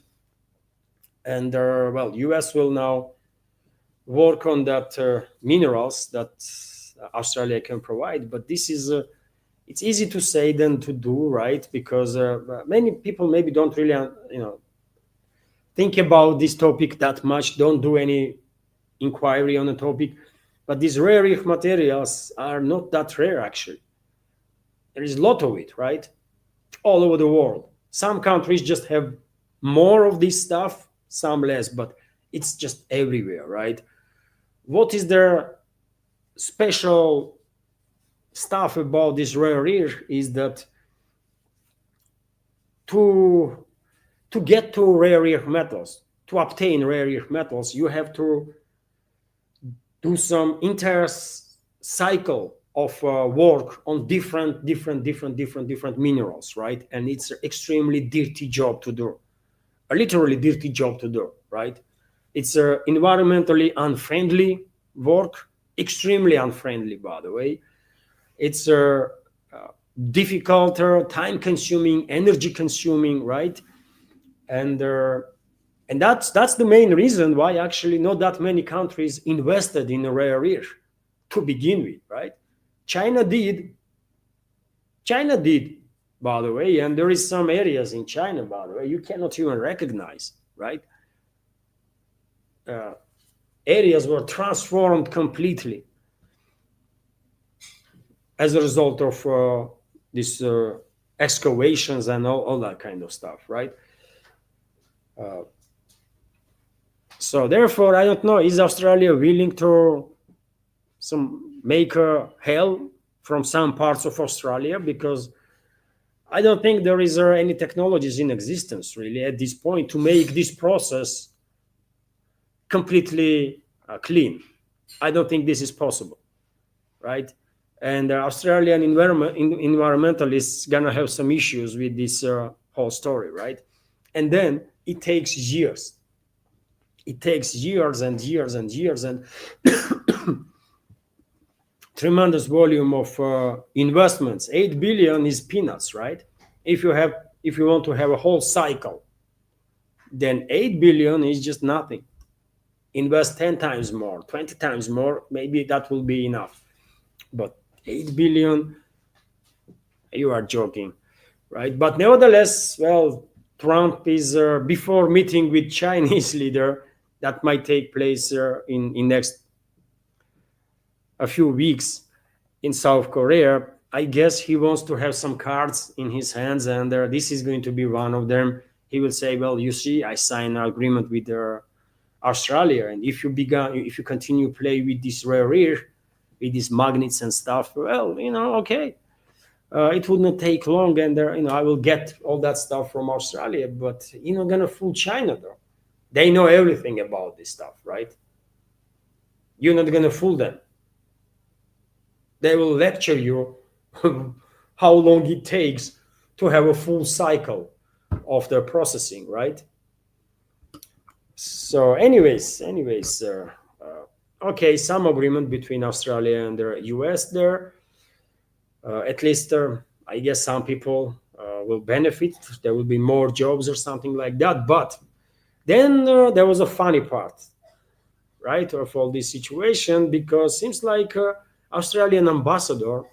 And well, US will now work on that minerals that Australia can provide. But this is it's easy to say than to do, right? Because many people maybe don't really think about this topic that much, don't do any inquiry on the topic. But these rare earth materials are not that rare, actually. There is a lot of it, right? All over the world. Some countries just have more of this stuff, some less, but it's just everywhere, right? What is their special stuff about this rare earth is that to get to rare earth metals, to obtain rare earth metals, you have to do some entire cycle of work on different minerals, right? And it's an extremely dirty job to do, a literally dirty job to do, right? It's environmentally unfriendly work, extremely unfriendly, by the way. It's difficult, time-consuming, energy-consuming, right? And that's the main reason why actually not that many countries invested in a rare earth to begin with, right? China did, by the way, and there is some areas in China, by the way, you cannot even recognize, right? Areas were transformed completely as a result of these excavations and all that kind of stuff, right? So therefore, I don't know, is Australia willing to make a hell from some parts of Australia? Because I don't think there is any technologies in existence really at this point to make this process completely clean. I don't think this is possible, right? And Australian environmentalists gonna have some issues with this whole story, right? And then it takes years. It takes years and years and years and tremendous volume of investments. 8 billion is peanuts, right? If you want to have a whole cycle, then 8 billion is just nothing. Invest 10 times more, 20 times more, maybe that will be enough. But 8 billion, you are joking, right? But nevertheless, well, Trump is before meeting with Chinese leader that might take place in next a few weeks in South Korea. I guess he wants to have some cards in his hands, and this is going to be one of them. He will say, well, you see, I signed an agreement with Australia, and if you continue play with this rare earth, with these magnets and stuff, well, okay, it would not take long, and I will get all that stuff from Australia. But you're not gonna fool China, though. They know everything about this stuff, right? You're not gonna fool them. They will lecture you how long it takes to have a full cycle of their processing, right? So anyways, okay, some agreement between Australia and the US there. At least I guess some people will benefit. There will be more jobs or something like that. But then there was a funny part, right, of all this situation, because seems like Australian ambassador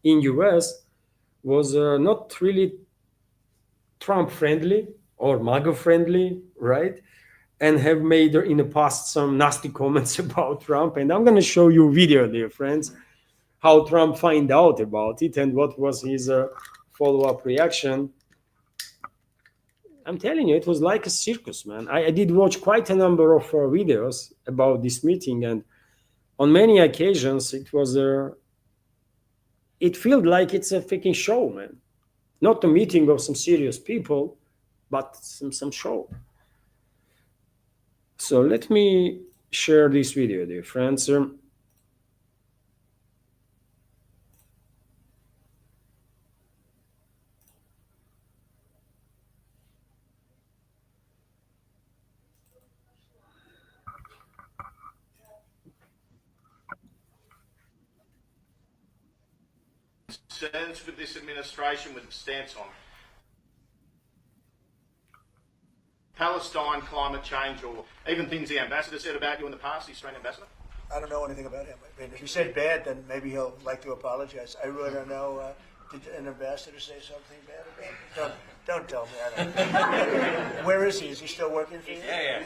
in US was not really Trump friendly or MAGA friendly, right? And have made in the past some nasty comments about Trump. And I'm going to show you a video, dear friends. how Trump find out about it and what was his follow-up reaction. I'm telling you, it was like a circus, man. I did watch quite a number of videos about this meeting, and on many occasions it felt like it's a freaking show, man. Not a meeting of some serious people, but some show. So let me share this video, dear friends. Concerns for this administration with its stance on Palestine, climate change, or even things the ambassador said about you in the past, the Australian ambassador? I don't know anything about him. I mean, if he said bad, then maybe he'll like to apologize. I really don't know. Did an ambassador say something bad about him? Don't tell me. I don't know. Where is he? Is he still working for you? Yeah.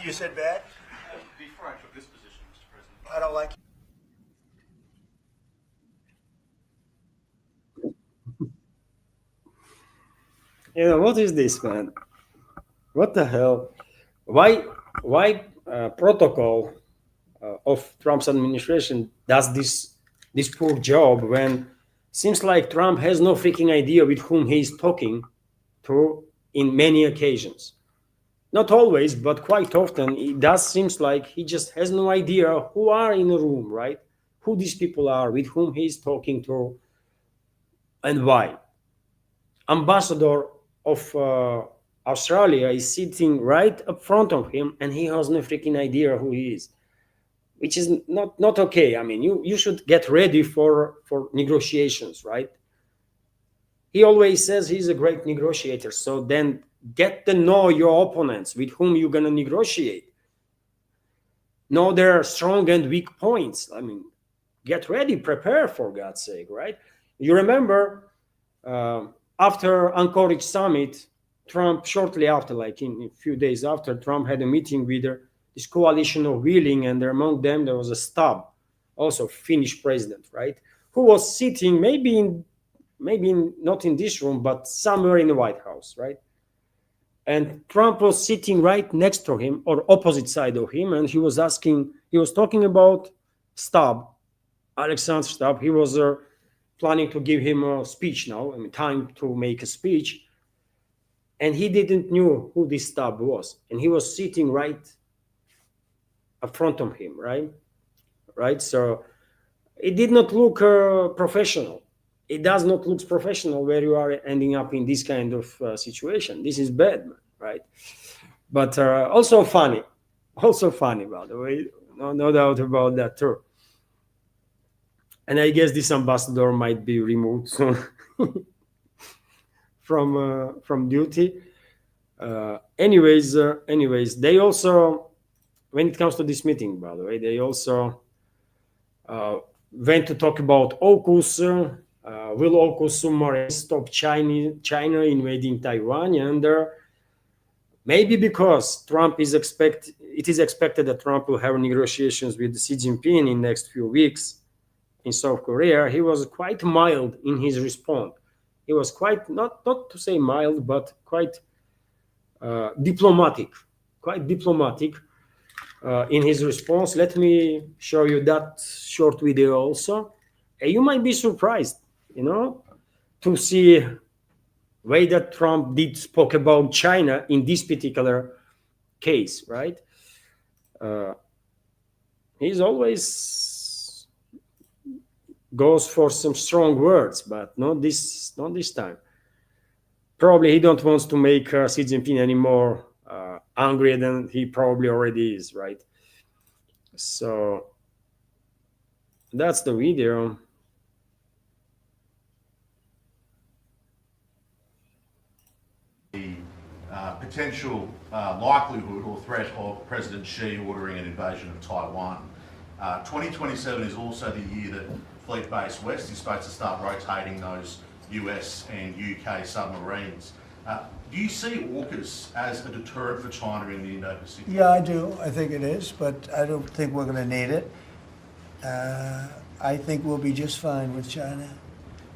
You said bad? Before I took this position, Mr. President. I don't like What is this, man? What the hell? Why protocol of Trump's administration does this poor job when seems like Trump has no freaking idea with whom he's talking to in many occasions? Not always, but quite often it does seems like he just has no idea who are in the room, right? Who these people are, with whom he's talking to, and why. Ambassador of Australia is sitting right up front of him, and he has no freaking idea who he is, which is not okay. I mean, you should get ready for negotiations, right? He always says he's a great negotiator, so then get to know your opponents with whom you're going to negotiate. Know their strong and weak points. I mean, get ready, prepare, for God's sake, right? You remember after Anchorage summit, Trump, shortly after, like in a few days after, Trump had a meeting with this coalition of willing, and among them there was a Stubb, also Finnish president, right, who was sitting maybe not in this room, but somewhere in the White House, right? And Trump was sitting right next to him, or opposite side of him, and he was talking about Stubb, Alexander Stubb. He was planning to give him a speech now, I mean, time to make a speech. And he didn't know who this Stubb was. And he was sitting right up front of him, right? So it did not look professional. It does not look professional where you are ending up in this kind of situation. This is bad, man, right? But also funny, by the way. No doubt about that too. And I guess this ambassador might be removed soon from duty. Anyways, they also, when it comes to this meeting, by the way, they also went to talk about AUKUS. Will AUKUS submarine stop China invading Taiwan? And maybe because it is expected that Trump will have negotiations with Xi Jinping in the next few weeks in South Korea, he was quite mild in his response. He was quite, not to say mild, but quite diplomatic in his response. Let me show you that short video also. You might be surprised, to see way that Trump did spoke about China in this particular case, right? He's always goes for some strong words, but not this time. Probably he don't want to make Xi Jinping any more angry than he probably already is, right? So that's the video. The potential likelihood or threat of President Xi ordering an invasion of Taiwan. 2027 is also the year that Fleet Base West is supposed to start rotating those US and UK submarines. Do you see AUKUS as a deterrent for China in the Indo-Pacific? Yeah, I do. I think it is, but I don't think we're going to need it. I think we'll be just fine with China.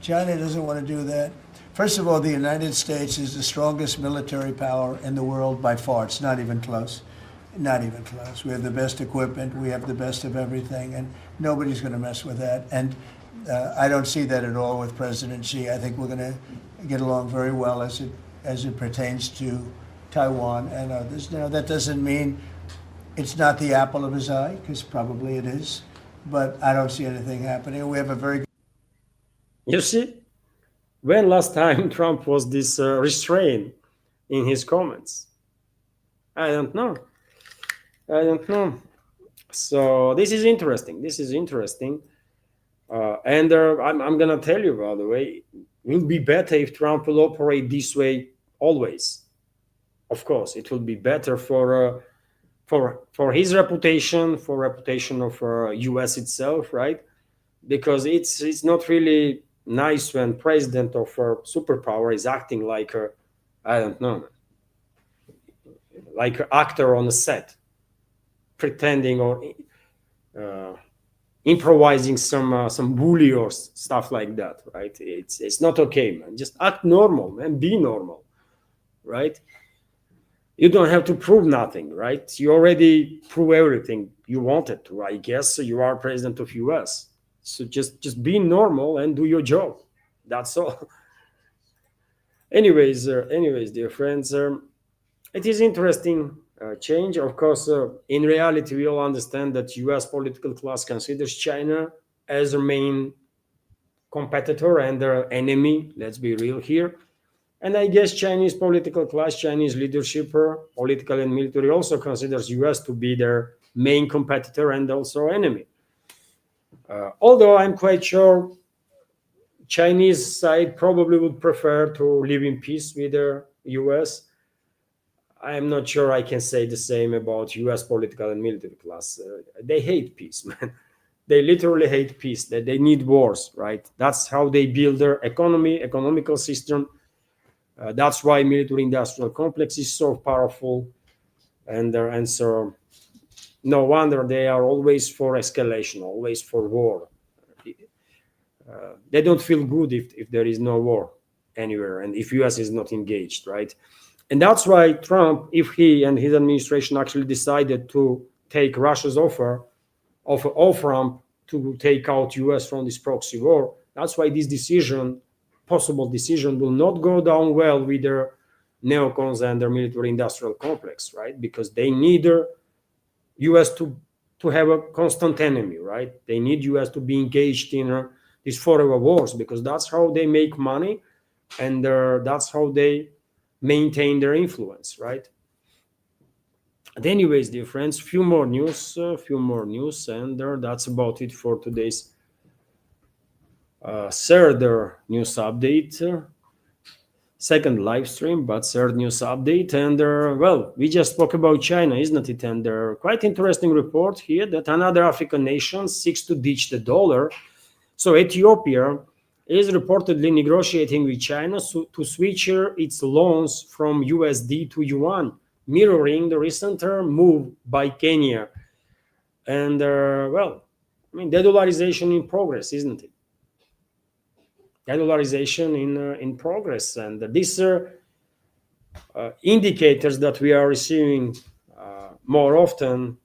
China doesn't want to do that. First of all, the United States is the strongest military power in the world by far. It's not even close. Not even close. We have the best equipment. We have the best of everything, and nobody's going to mess with that. And I don't see that at all with President Xi. I think we're going to get along very well as it pertains to Taiwan and others. Now, that doesn't mean it's not the apple of his eye, because probably it is. But I don't see anything happening. We have a very You see, when last time Trump was this restrained in his comments? I don't know. I don't know. So this is interesting. This is interesting. And I'm going to tell you, by the way, it will be better if Trump will operate this way always. Of course, it will be better for his reputation, for reputation of U.S. itself, right? Because it's not really nice when president of a superpower is acting like I don't know, like an actor on a set, pretending or improvising some bully or stuff like that, right? It's not okay, man. Just act normal, man. Be normal, right? You don't have to prove nothing, right? You already prove everything you wanted to, I guess. So you are president of US. So just be normal and do your job. That's all. Anyways, dear friends, it is interesting change. Of course, in reality, we all understand that US political class considers China as their main competitor and their enemy. Let's be real here. And I guess Chinese political class, Chinese leadership, political and military, also considers US to be their main competitor and also enemy. Although I'm quite sure Chinese side probably would prefer to live in peace with the US. I'm not sure I can say the same about US political and military class. They hate peace, man. They literally hate peace. That they need wars, right? That's how they build their economical system. That's why military-industrial complex is so powerful, and so no wonder they are always for escalation, always for war. They don't feel good if there is no war anywhere and if US is not engaged, right? And that's why Trump, if he and his administration actually decided to take Russia's offer of off-ramp to take out US from this proxy war, that's why this possible decision will not go down well with their neocons and their military-industrial complex, right? Because they need US to have a constant enemy, right? They need US to be engaged in these forever wars, because that's how they make money and that's how they maintain their influence, right? And anyways, dear friends, few more news, and that's about it for today's third news update. Second live stream, but third news update. And well, we just spoke about China, isn't it? And quite interesting report here that another African nation seeks to ditch the dollar. So Ethiopia is reportedly negotiating with China to switch its loans from USD to yuan, mirroring the recent move by Kenya. And well, I mean, de-dollarization in progress, isn't it? De-dollarization in progress, and these indicators that we are receiving more often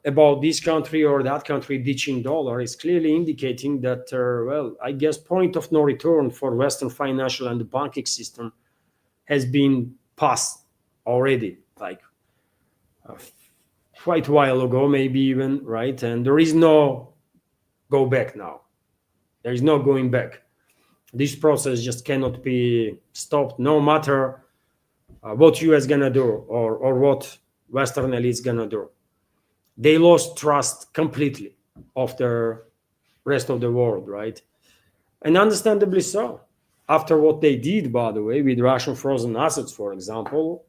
about this country or that country ditching dollar is clearly indicating that, well, I guess point of no return for Western financial and the banking system has been passed already, like quite a while ago, maybe even, right? And there is no go back now. There is no going back. This process just cannot be stopped, no matter what US gonna do or what Western elites gonna do. They lost trust completely of the rest of the world, right? And understandably so. After what they did, by the way, with Russian frozen assets, for example,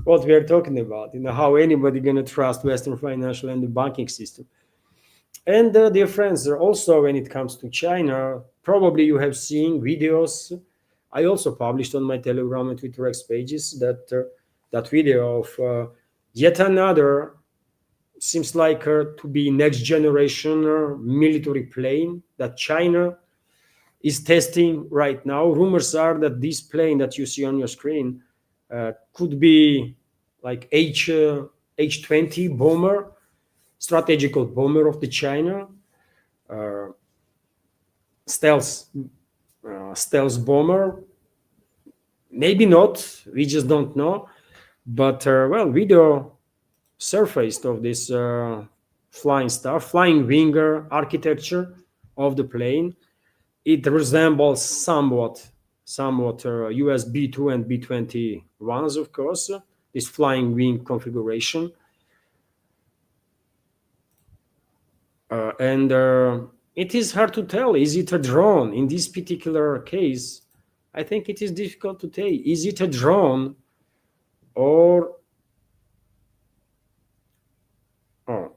what we are talking about, how anybody gonna trust Western financial and the banking system. And dear friends, also when it comes to China, probably you have seen videos. I also published on my Telegram and Twitter X pages that video of yet another seems like to be next generation military plane that China is testing right now. Rumors are that this plane that you see on your screen could be like H-20 bomber, strategical bomber of the China, stealth bomber. Maybe not. We just don't know. But video surfaced of this flying winger architecture of the plane. It resembles somewhat US B-2 and B-21s, of course, this flying wing configuration. And it is hard to tell. Is it a drone? In this particular case, I think it is difficult to tell. Is it a drone or... Oh,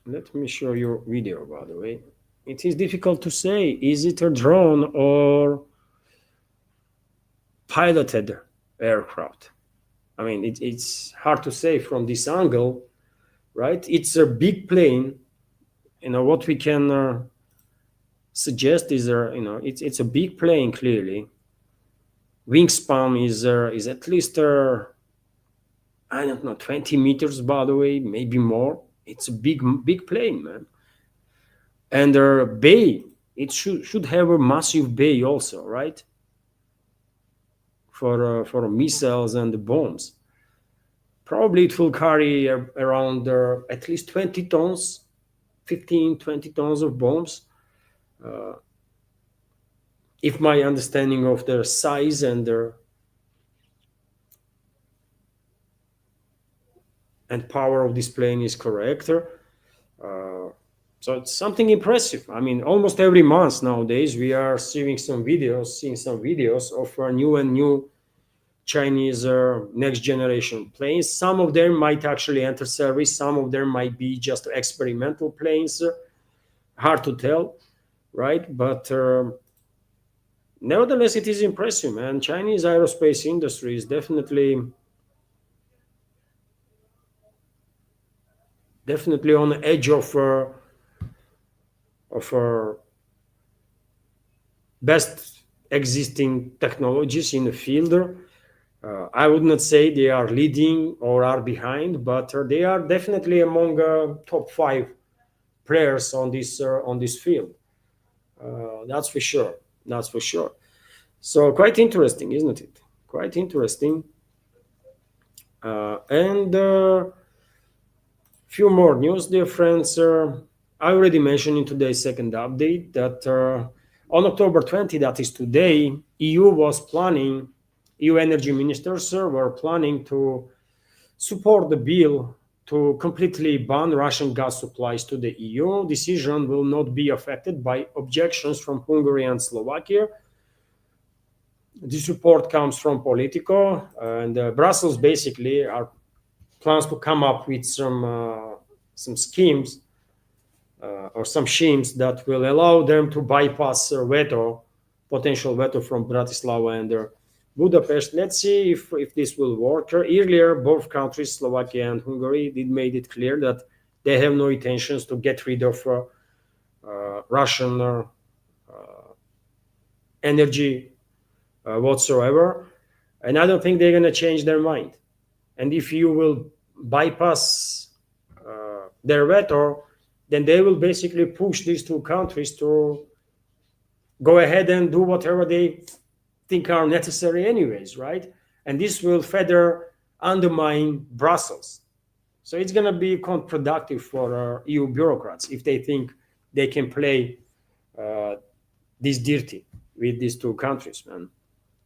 let me show you video, by the way. It is difficult to say. Is it a drone or piloted aircraft? I mean, it's hard to say from this angle, right? It's a big plane. What we can suggest is, it's a big plane, clearly. Wingspan is at least, I don't know, 20 meters, by the way, maybe more. It's a big plane, man. And bay, it should have a massive bay also, right? For missiles and the bombs. Probably it will carry around at least 20 tons, 15, 20 tons of bombs. If my understanding of their size and power of this plane is correct. So it's something impressive. I mean, almost every month nowadays we are seeing some videos of new Chinese next generation planes. Some of them might actually enter service. Some of them might be just experimental planes. Hard to tell, right? But nevertheless, it is impressive, man. Chinese aerospace industry is definitely on the edge of best existing technologies in the field. I would not say they are leading or are behind, but they are definitely among top 5 players on this field. That's for sure. So quite interesting, isn't it? Quite interesting. And few more news, dear friends. I already mentioned in today's second update that on October 20, that is today, EU energy ministers were planning to support the bill to completely ban Russian gas supplies to the EU. Decision will not be affected by objections from Hungary and Slovakia. This report comes from Politico, and Brussels basically plans to come up with some schemes or some schemes that will allow them to bypass potential veto from Bratislava and Budapest. Let's see if this will work. Earlier, both countries, Slovakia and Hungary, did made it clear that they have no intentions to get rid of Russian energy whatsoever. And I don't think they're going to change their mind. And if you will bypass their veto, then they will basically push these two countries to go ahead and do whatever they think are necessary anyways, right? And this will further undermine Brussels. So it's going to be counterproductive for EU bureaucrats if they think they can play this dirty with these two countries, man.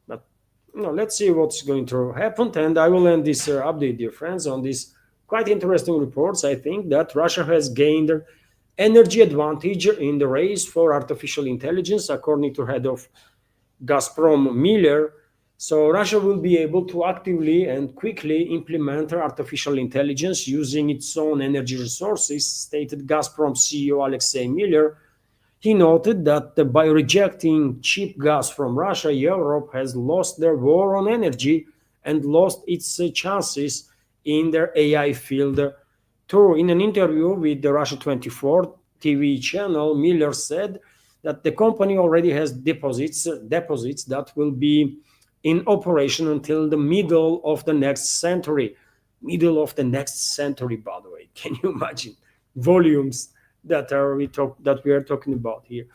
But let's see what's going to happen. And I will end this update, dear friends, on these quite interesting reports. I think that Russia has gained energy advantage in the race for artificial intelligence, according to head of Gazprom Miller. So Russia will be able to actively and quickly implement artificial intelligence using its own energy resources, stated Gazprom CEO Alexei Miller. He noted that by rejecting cheap gas from Russia, Europe has lost their war on energy and lost its chances in their AI field In an interview with the Russia 24 TV channel, Miller said that the company already has deposits that will be in operation until the middle of the next century. Middle of the next century, by the way. Can you imagine volumes that we are talking about here?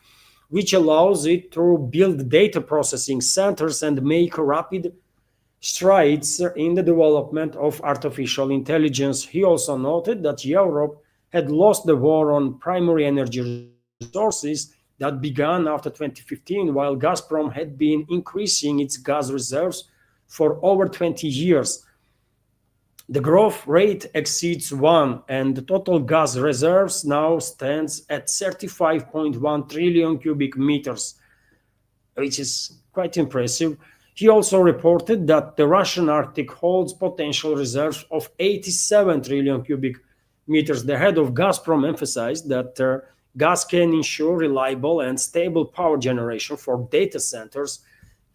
Which allows it to build data processing centers and make rapid strides in the development of artificial intelligence. He also noted that Europe had lost the war on primary energy resources that began after 2015, while Gazprom had been increasing its gas reserves for over 20 years. The growth rate exceeds 1, and the total gas reserves now stands at 35.1 trillion cubic meters, which is quite impressive. He also reported that the Russian Arctic holds potential reserves of 87 trillion cubic meters. The head of Gazprom emphasized that gas can ensure reliable and stable power generation for data centers.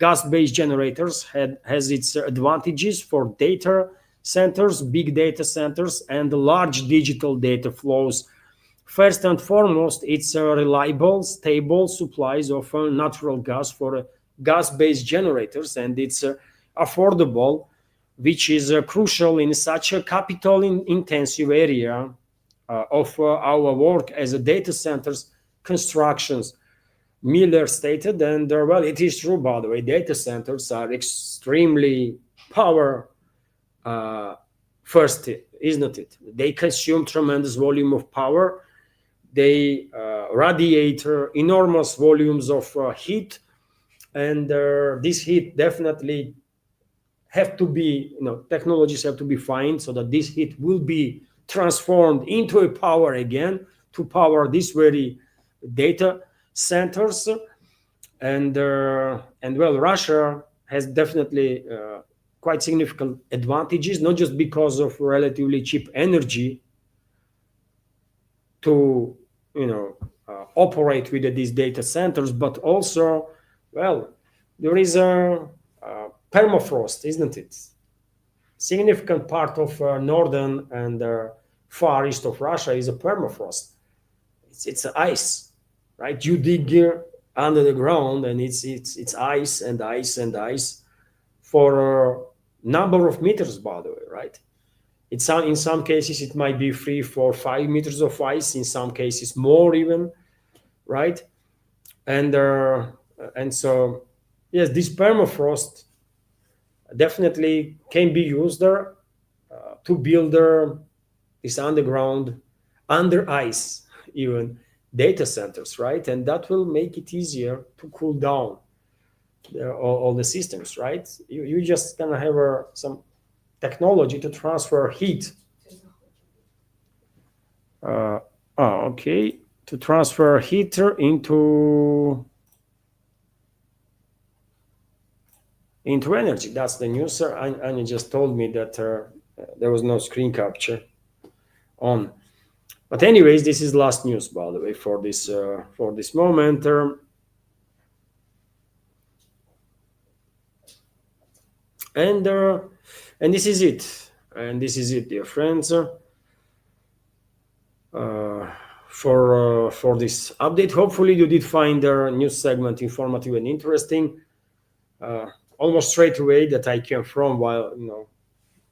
Gas-based generators has its advantages for data centers, big data centers, and large digital data flows. First and foremost, it's reliable, stable supplies of natural gas for gas-based generators, and it's affordable, which is crucial in such a capital-intensive area of our work as a data centers constructions. Miller stated, and well, it is true, by the way, data centers are extremely power first, isn't it? They consume tremendous volume of power. They radiate enormous volumes of heat, and this heat definitely have to be, technologies have to be found so that this heat will be transformed into a power again to power these very data centers. And well, Russia has definitely quite significant advantages, not just because of relatively cheap energy to operate with these data centers, but also, well, there is a permafrost, isn't it? Significant part of northern and far east of Russia is a permafrost. It's ice, right? You dig under the ground, and it's ice and ice and ice for a number of meters, by the way, right? In some cases it might be 3, 4, 5 meters of ice. In some cases more even, right? And so yes, this permafrost definitely can be used there to build this underground, under ice even data centers, right? And that will make it easier to cool down all the systems, right? You just gonna have some technology to transfer heat. Okay, to transfer heat into energy. That's the news. Anya just told me that there was no screen capture on. But anyways, this is last news, by the way, for this moment. And this is it. And this is it, dear friends. For this update, hopefully you did find the news segment informative and interesting. Almost straight away that I came from while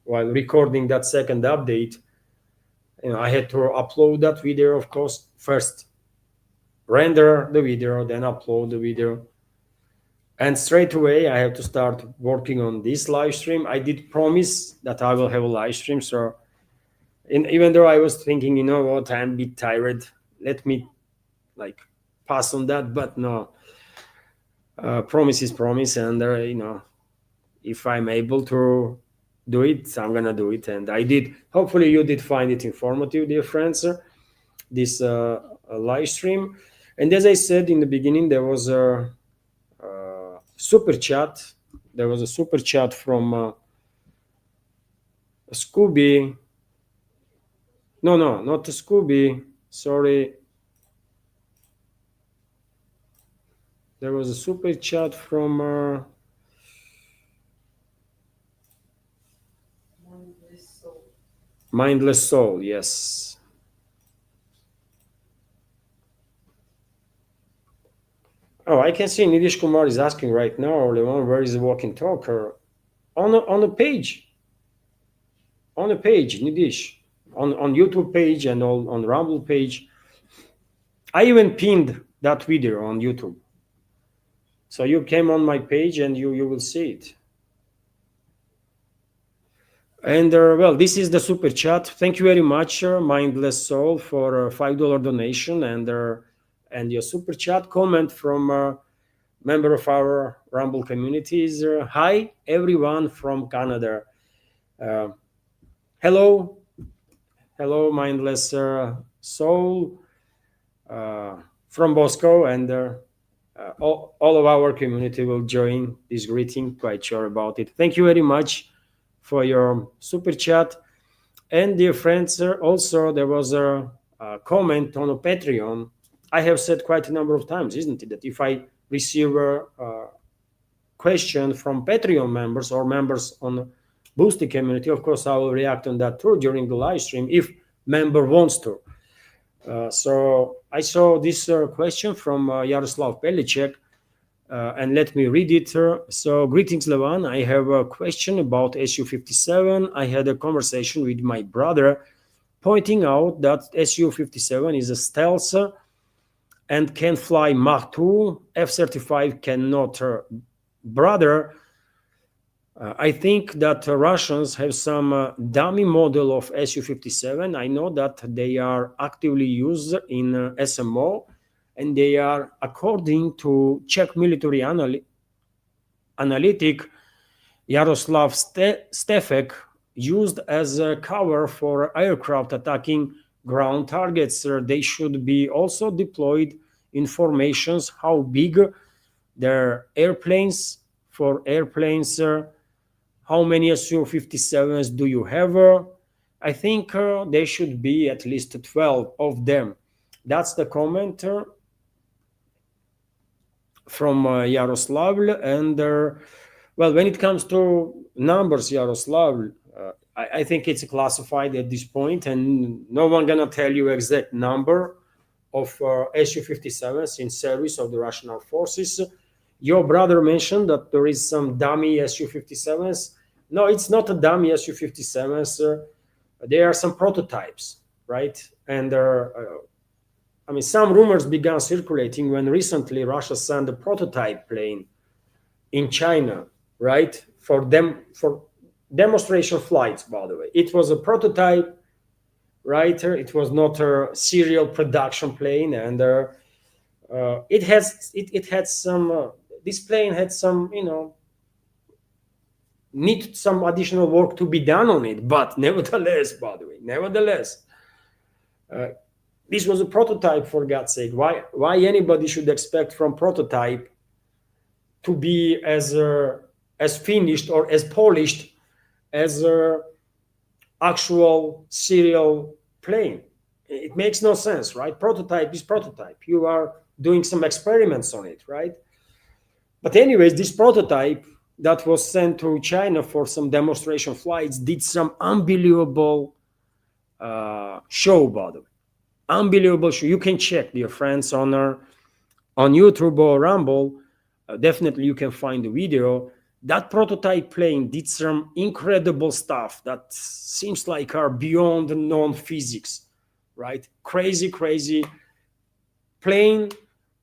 recording that second update. I had to upload that video, of course. First render the video, then upload the video, and straight away I have to start working on this live stream. I did promise that I will have a live stream, so even though I was thinking, what, I'm a bit tired, let me pass on that, but no, promise is promise, and if I'm able to do it, I'm gonna do it, and I did. Hopefully you did find it informative, dear friends, this live stream. And as I said in the beginning, there was a super chat. There was a super chat from Scooby. No, not Scooby. Sorry. There was a super chat from Mindless Soul, yes. Oh, I can see Nidish Kumar is asking right now, Leon, where is the walking talker? On the page, Nidish, on YouTube page and on Rumble page. I even pinned that video on YouTube. So you came on my page and you will see it. And well, this is the super chat. Thank you very much, Mindless Soul, for a $5 donation and your super chat comment from member of our Rumble communities. Hi, everyone from Canada. Uh, hello, Mindless Soul from Moscow, and all of our community will join this greeting. Quite sure about it. Thank you very much for your super chat. And dear friends, also there was a comment on a Patreon. I have said quite a number of times, isn't it, that if I receive a question from Patreon members or members on Boosty community, of course I will react on that too during the live stream if member wants to. So I saw this question from Yaroslav Pelicek, and let me read it. So, greetings, Levan. I have a question about SU-57. I had a conversation with my brother pointing out that SU-57 is a stealth and can fly Mach 2. F-35 cannot. Brother, I think that Russians have some dummy model of Su-57. I know that they are actively used in SMO, and they are, according to Czech military analytic Yaroslav Stefek, used as a cover for aircraft attacking ground targets. They should be also deployed in formations. How big their airplanes? For airplanes, how many Su-57s do you have? I think there should be at least 12 of them. That's the comment from Yaroslav. And well, when it comes to numbers, Yaroslav, I think it's classified at this point, and no one gonna tell you exact number of Su-57s in service of the Russian armed forces. Your brother mentioned that there is some dummy Su-57s. No, it's not a dummy Su-57s. There are some prototypes, right? And I mean, some rumors began circulating when recently Russia sent a prototype plane in China, right? For demonstration flights, by the way. It was a prototype, right? It was not a serial production plane, and it had some. This plane had some, need some additional work to be done on it, but nevertheless, by the way, this was a prototype, for God's sake. Why anybody should expect from prototype to be as finished or as polished as a actual serial plane? It makes no sense, right? Prototype is prototype. You are doing some experiments on it, right? But anyways, this prototype that was sent to China for some demonstration flights did some unbelievable show, by the way. Unbelievable show. You can check, dear friends, on YouTube or Rumble. Definitely you can find the video. That prototype plane did some incredible stuff that seems like are beyond known physics, right? Crazy plane,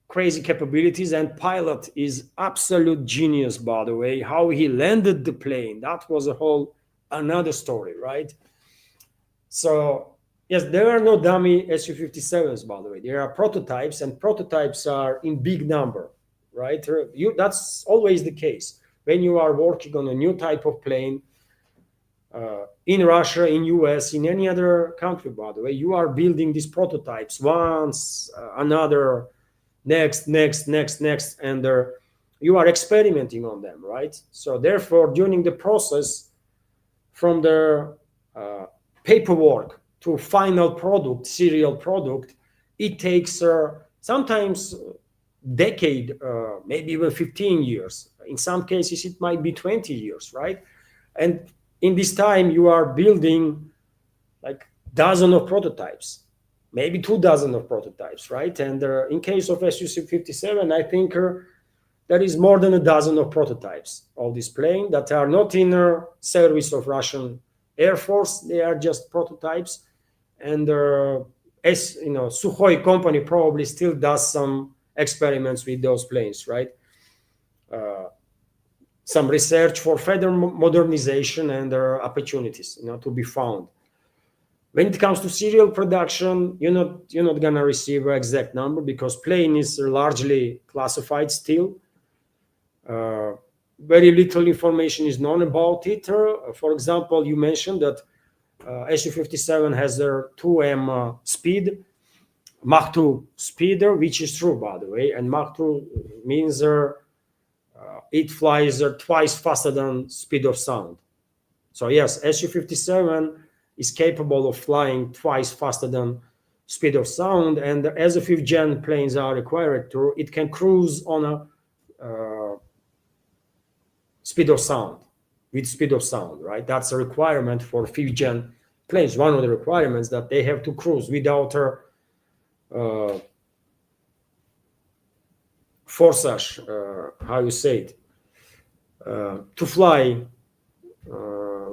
crazy capabilities, and pilot is absolute genius, by the way. How he landed the plane, that was a whole another story, right? So yes, there are no dummy Su-57s, by the way. There are prototypes, and prototypes are in big number, right? That's always the case when you are working on a new type of plane in Russia, in US, in any other country, by the way. You are building these prototypes once, another, next, and you are experimenting on them, right? So therefore, during the process, from the paperwork to final product, serial product, it takes sometimes decade, maybe even 15 years. In some cases, it might be 20 years, right? And in this time, you are building like dozen of prototypes, maybe 2 dozen of prototypes, right? And in case of Su-57, I think there is more than a dozen of prototypes of this plane that are not in service of Russian Air Force. They are just prototypes. And as you know, Sukhoi company probably still does some experiments with those planes, right? Some research for further modernization and opportunities, to be found. When it comes to serial production, you're not gonna receive an exact number because plane is largely classified still. Very little information is known about it. For example, you mentioned that Su-57 has their 2M speed, Mach 2 speed, which is true, by the way. And Mach 2 means it flies twice faster than speed of sound. So yes, Su-57 is capable of flying twice faster than speed of sound. And as the 5th gen planes are required to, it can cruise on a speed of sound, with speed of sound, right? That's a requirement for 5th gen planes. One of the requirements that they have to cruise without forçage, how you say it, to fly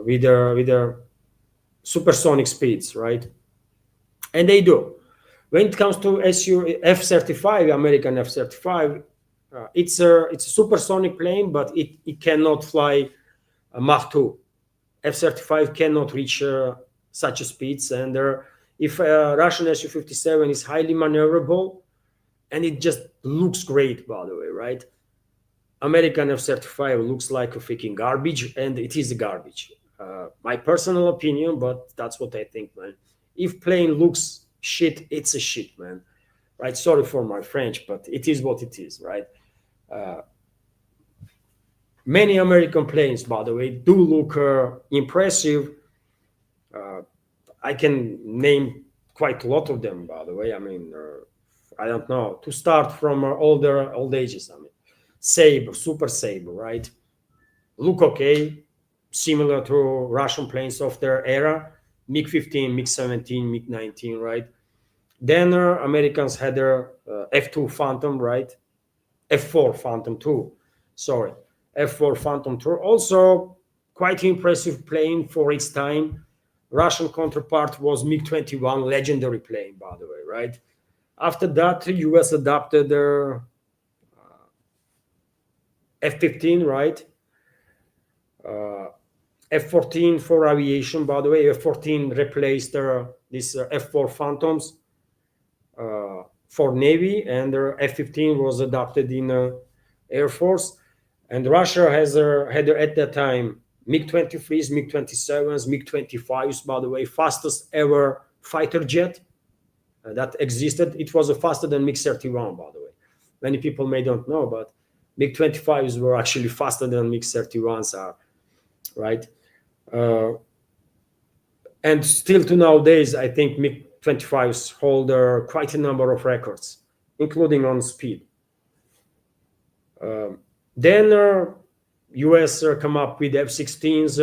with their supersonic speeds, right? And they do. When it comes to F-35, American F-35, it's a supersonic plane, but it cannot fly Mach 2. F-35 cannot reach such speeds. And if Russian Su-57 is highly maneuverable, and it just looks great, by the way, right? American F-35 looks like a freaking garbage, and it is a garbage. My personal opinion, but that's what I think, man. If plane looks shit, it's a shit, man. Right? Sorry for my French, but it is what it is, right? Many American planes, by the way, do look impressive. I can name quite a lot of them, by the way. I mean, I don't know. To start from old ages, I mean, Sabre, Super Sabre, right? Look okay, similar to Russian planes of their era, MiG-15, MiG-17, MiG-19, right? Then Americans had their F-2 Phantom, right? F-4 Phantom 2, sorry. F-4 Phantom 2, also quite impressive plane for its time. Russian counterpart was MiG-21, legendary plane, by the way, right? After that, the US adopted their F-15, right? F-14 for aviation, by the way. F-14 replaced these F-4 Phantoms for Navy, and their F-15 was adopted in Air Force. And Russia has had at that time MiG-23s, MiG-27s, MiG-25s, by the way, fastest ever fighter jet that existed. It was faster than MiG-31, by the way. Many people may don't know, but MiG-25s were actually faster than MiG-31s are, right? And still to nowadays, I think MiG-25s hold quite a number of records, including on speed. Then US come up with F-16s,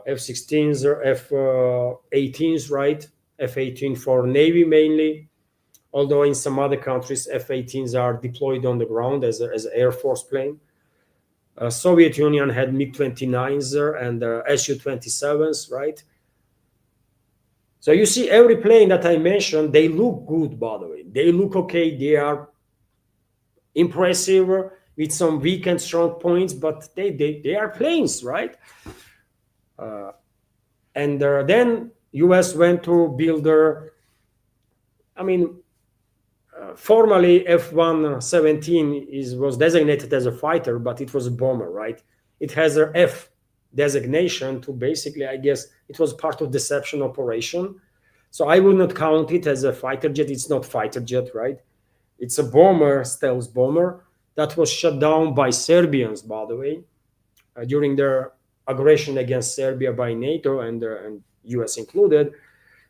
F-16s, F-18s, right? F-18 for Navy mainly, although in some other countries, F-18s are deployed on the ground as an Air Force plane. Soviet Union had MiG-29s and Su-27s, right? So you see every plane that I mentioned, they look good, by the way. They look okay. They are impressive with some weak and strong points, but they are planes, right? And then US went to build formally F-117 was designated as a fighter, but it was a bomber, right? It has an F designation to basically, I guess, it was part of deception operation. So I will not count it as a fighter jet. It's not fighter jet, right? It's a bomber, stealth bomber, that was shot down by Serbians, by the way, during their aggression against Serbia by NATO and US included.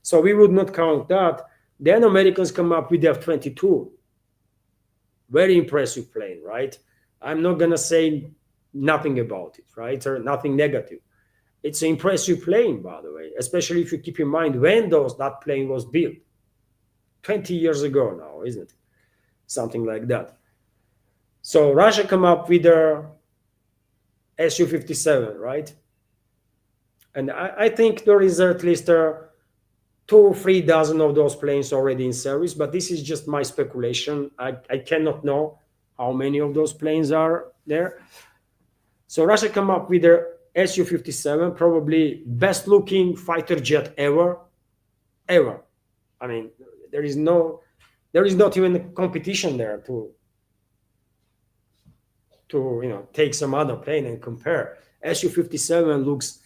So we would not count that. Then Americans come up with the F-22. Very impressive plane, right? I'm not going to say nothing about it, right? Or nothing negative. It's an impressive plane, by the way, especially if you keep in mind when that plane was built. 20 years ago now, isn't it? Something like that. So Russia come up with their Su-57, right? And I think there is at least 2-3 dozen of those planes already in service, but this is just my speculation. I cannot know how many of those planes are there. So Russia come up with their Su-57, probably best looking fighter jet ever. I mean, there is not even a competition there to take some other plane and compare. Su-57 looks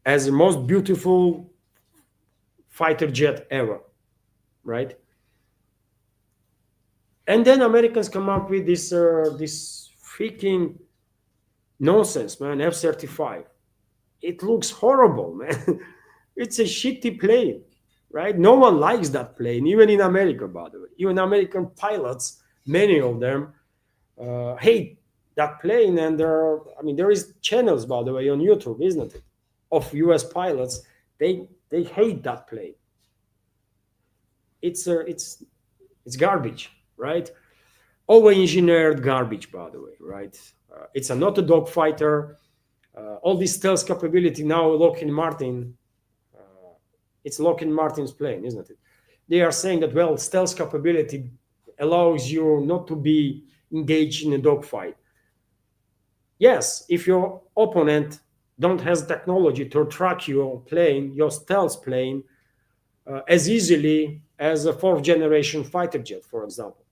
as the most beautiful fighter jet ever, right? And then Americans come up with this freaking nonsense, man. F-35. It looks horrible, man. It's a shitty plane, right? No one likes that plane, even in America, by the way. Even American pilots, many of them, hate that plane. And there is channels, by the way, on YouTube, isn't it, of US pilots. They hate that plane. It's garbage, right? Over-engineered garbage, by the way, right? It's not a dogfighter. All this stealth capability now, Lockheed Martin, it's Lockheed Martin's plane, isn't it? They are saying that, well, stealth capability allows you not to be engaged in a dogfight. Yes, if your opponent don't has technology to track your plane, your stealth plane, as easily as a 4th-generation fighter jet, for example.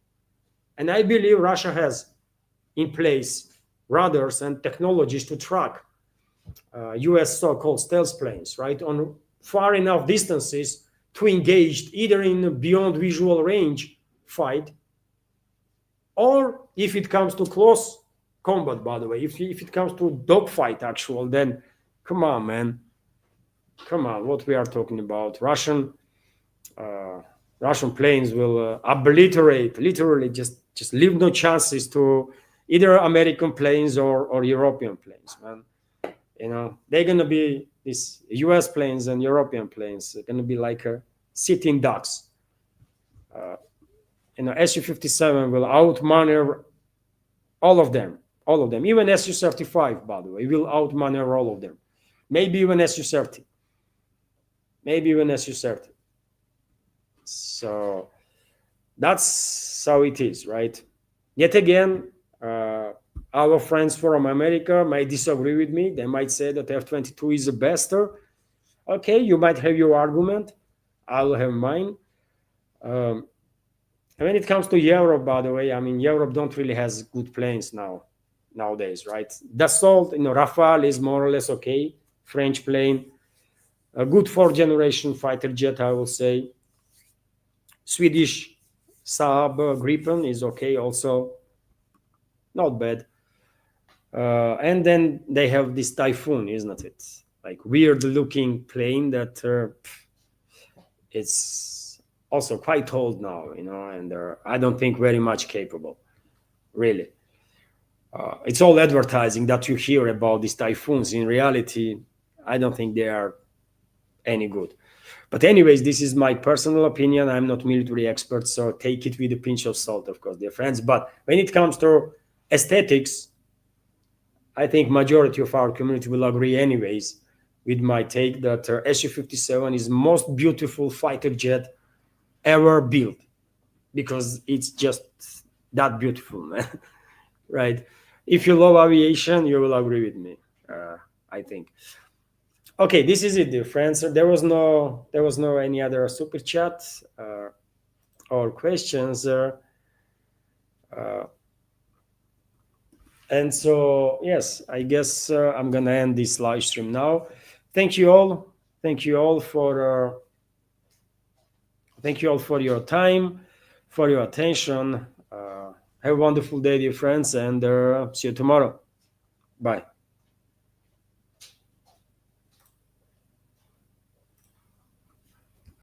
And I believe Russia has in place radars and technologies to track US so-called stealth planes, right, on far enough distances to engage either in a beyond visual range fight, or if it comes to close combat, by the way, if it comes to dogfight actual, then come on, man. Come on, what we are talking about. Russian planes will obliterate, literally just leave no chances to either American planes or European planes, man. They're going to be, these US planes and European planes are going to be like sitting ducks. Su-57 will outmaneuver all of them. Even Su-35, by the way, will outmaneuver all of them. Maybe even Su-30. So that's how it is, right? Yet again, our friends from America might disagree with me. They might say that F-22 is the best. Okay, you might have your argument. I'll have mine. And when it comes to Europe, by the way, Europe don't really has good planes nowadays, right? Dassault, Rafale is more or less okay. French plane. A good 4th-generation fighter jet, I will say. Swedish Saab Gripen is okay also. Not bad. And then they have this Typhoon, isn't it? Like weird-looking plane that it's also quite old now, and I don't think very much capable, really. It's all advertising that you hear about these Typhoons. In reality, I don't think they are any good. But anyways, this is my personal opinion. I'm not military expert, so take it with a pinch of salt, of course, dear friends. But when it comes to aesthetics, I think majority of our community will agree anyways with my take that Su-57 is most beautiful fighter jet ever built, because it's just that beautiful, man. Right? If you love aviation, you will agree with me, I think. Okay, this is it, dear friends. There was no any other super chat or questions. And so, yes, I guess I'm gonna end this live stream now. Thank you all. Thank you all for your time, for your attention. Have a wonderful day, dear friends, and see you tomorrow. Bye.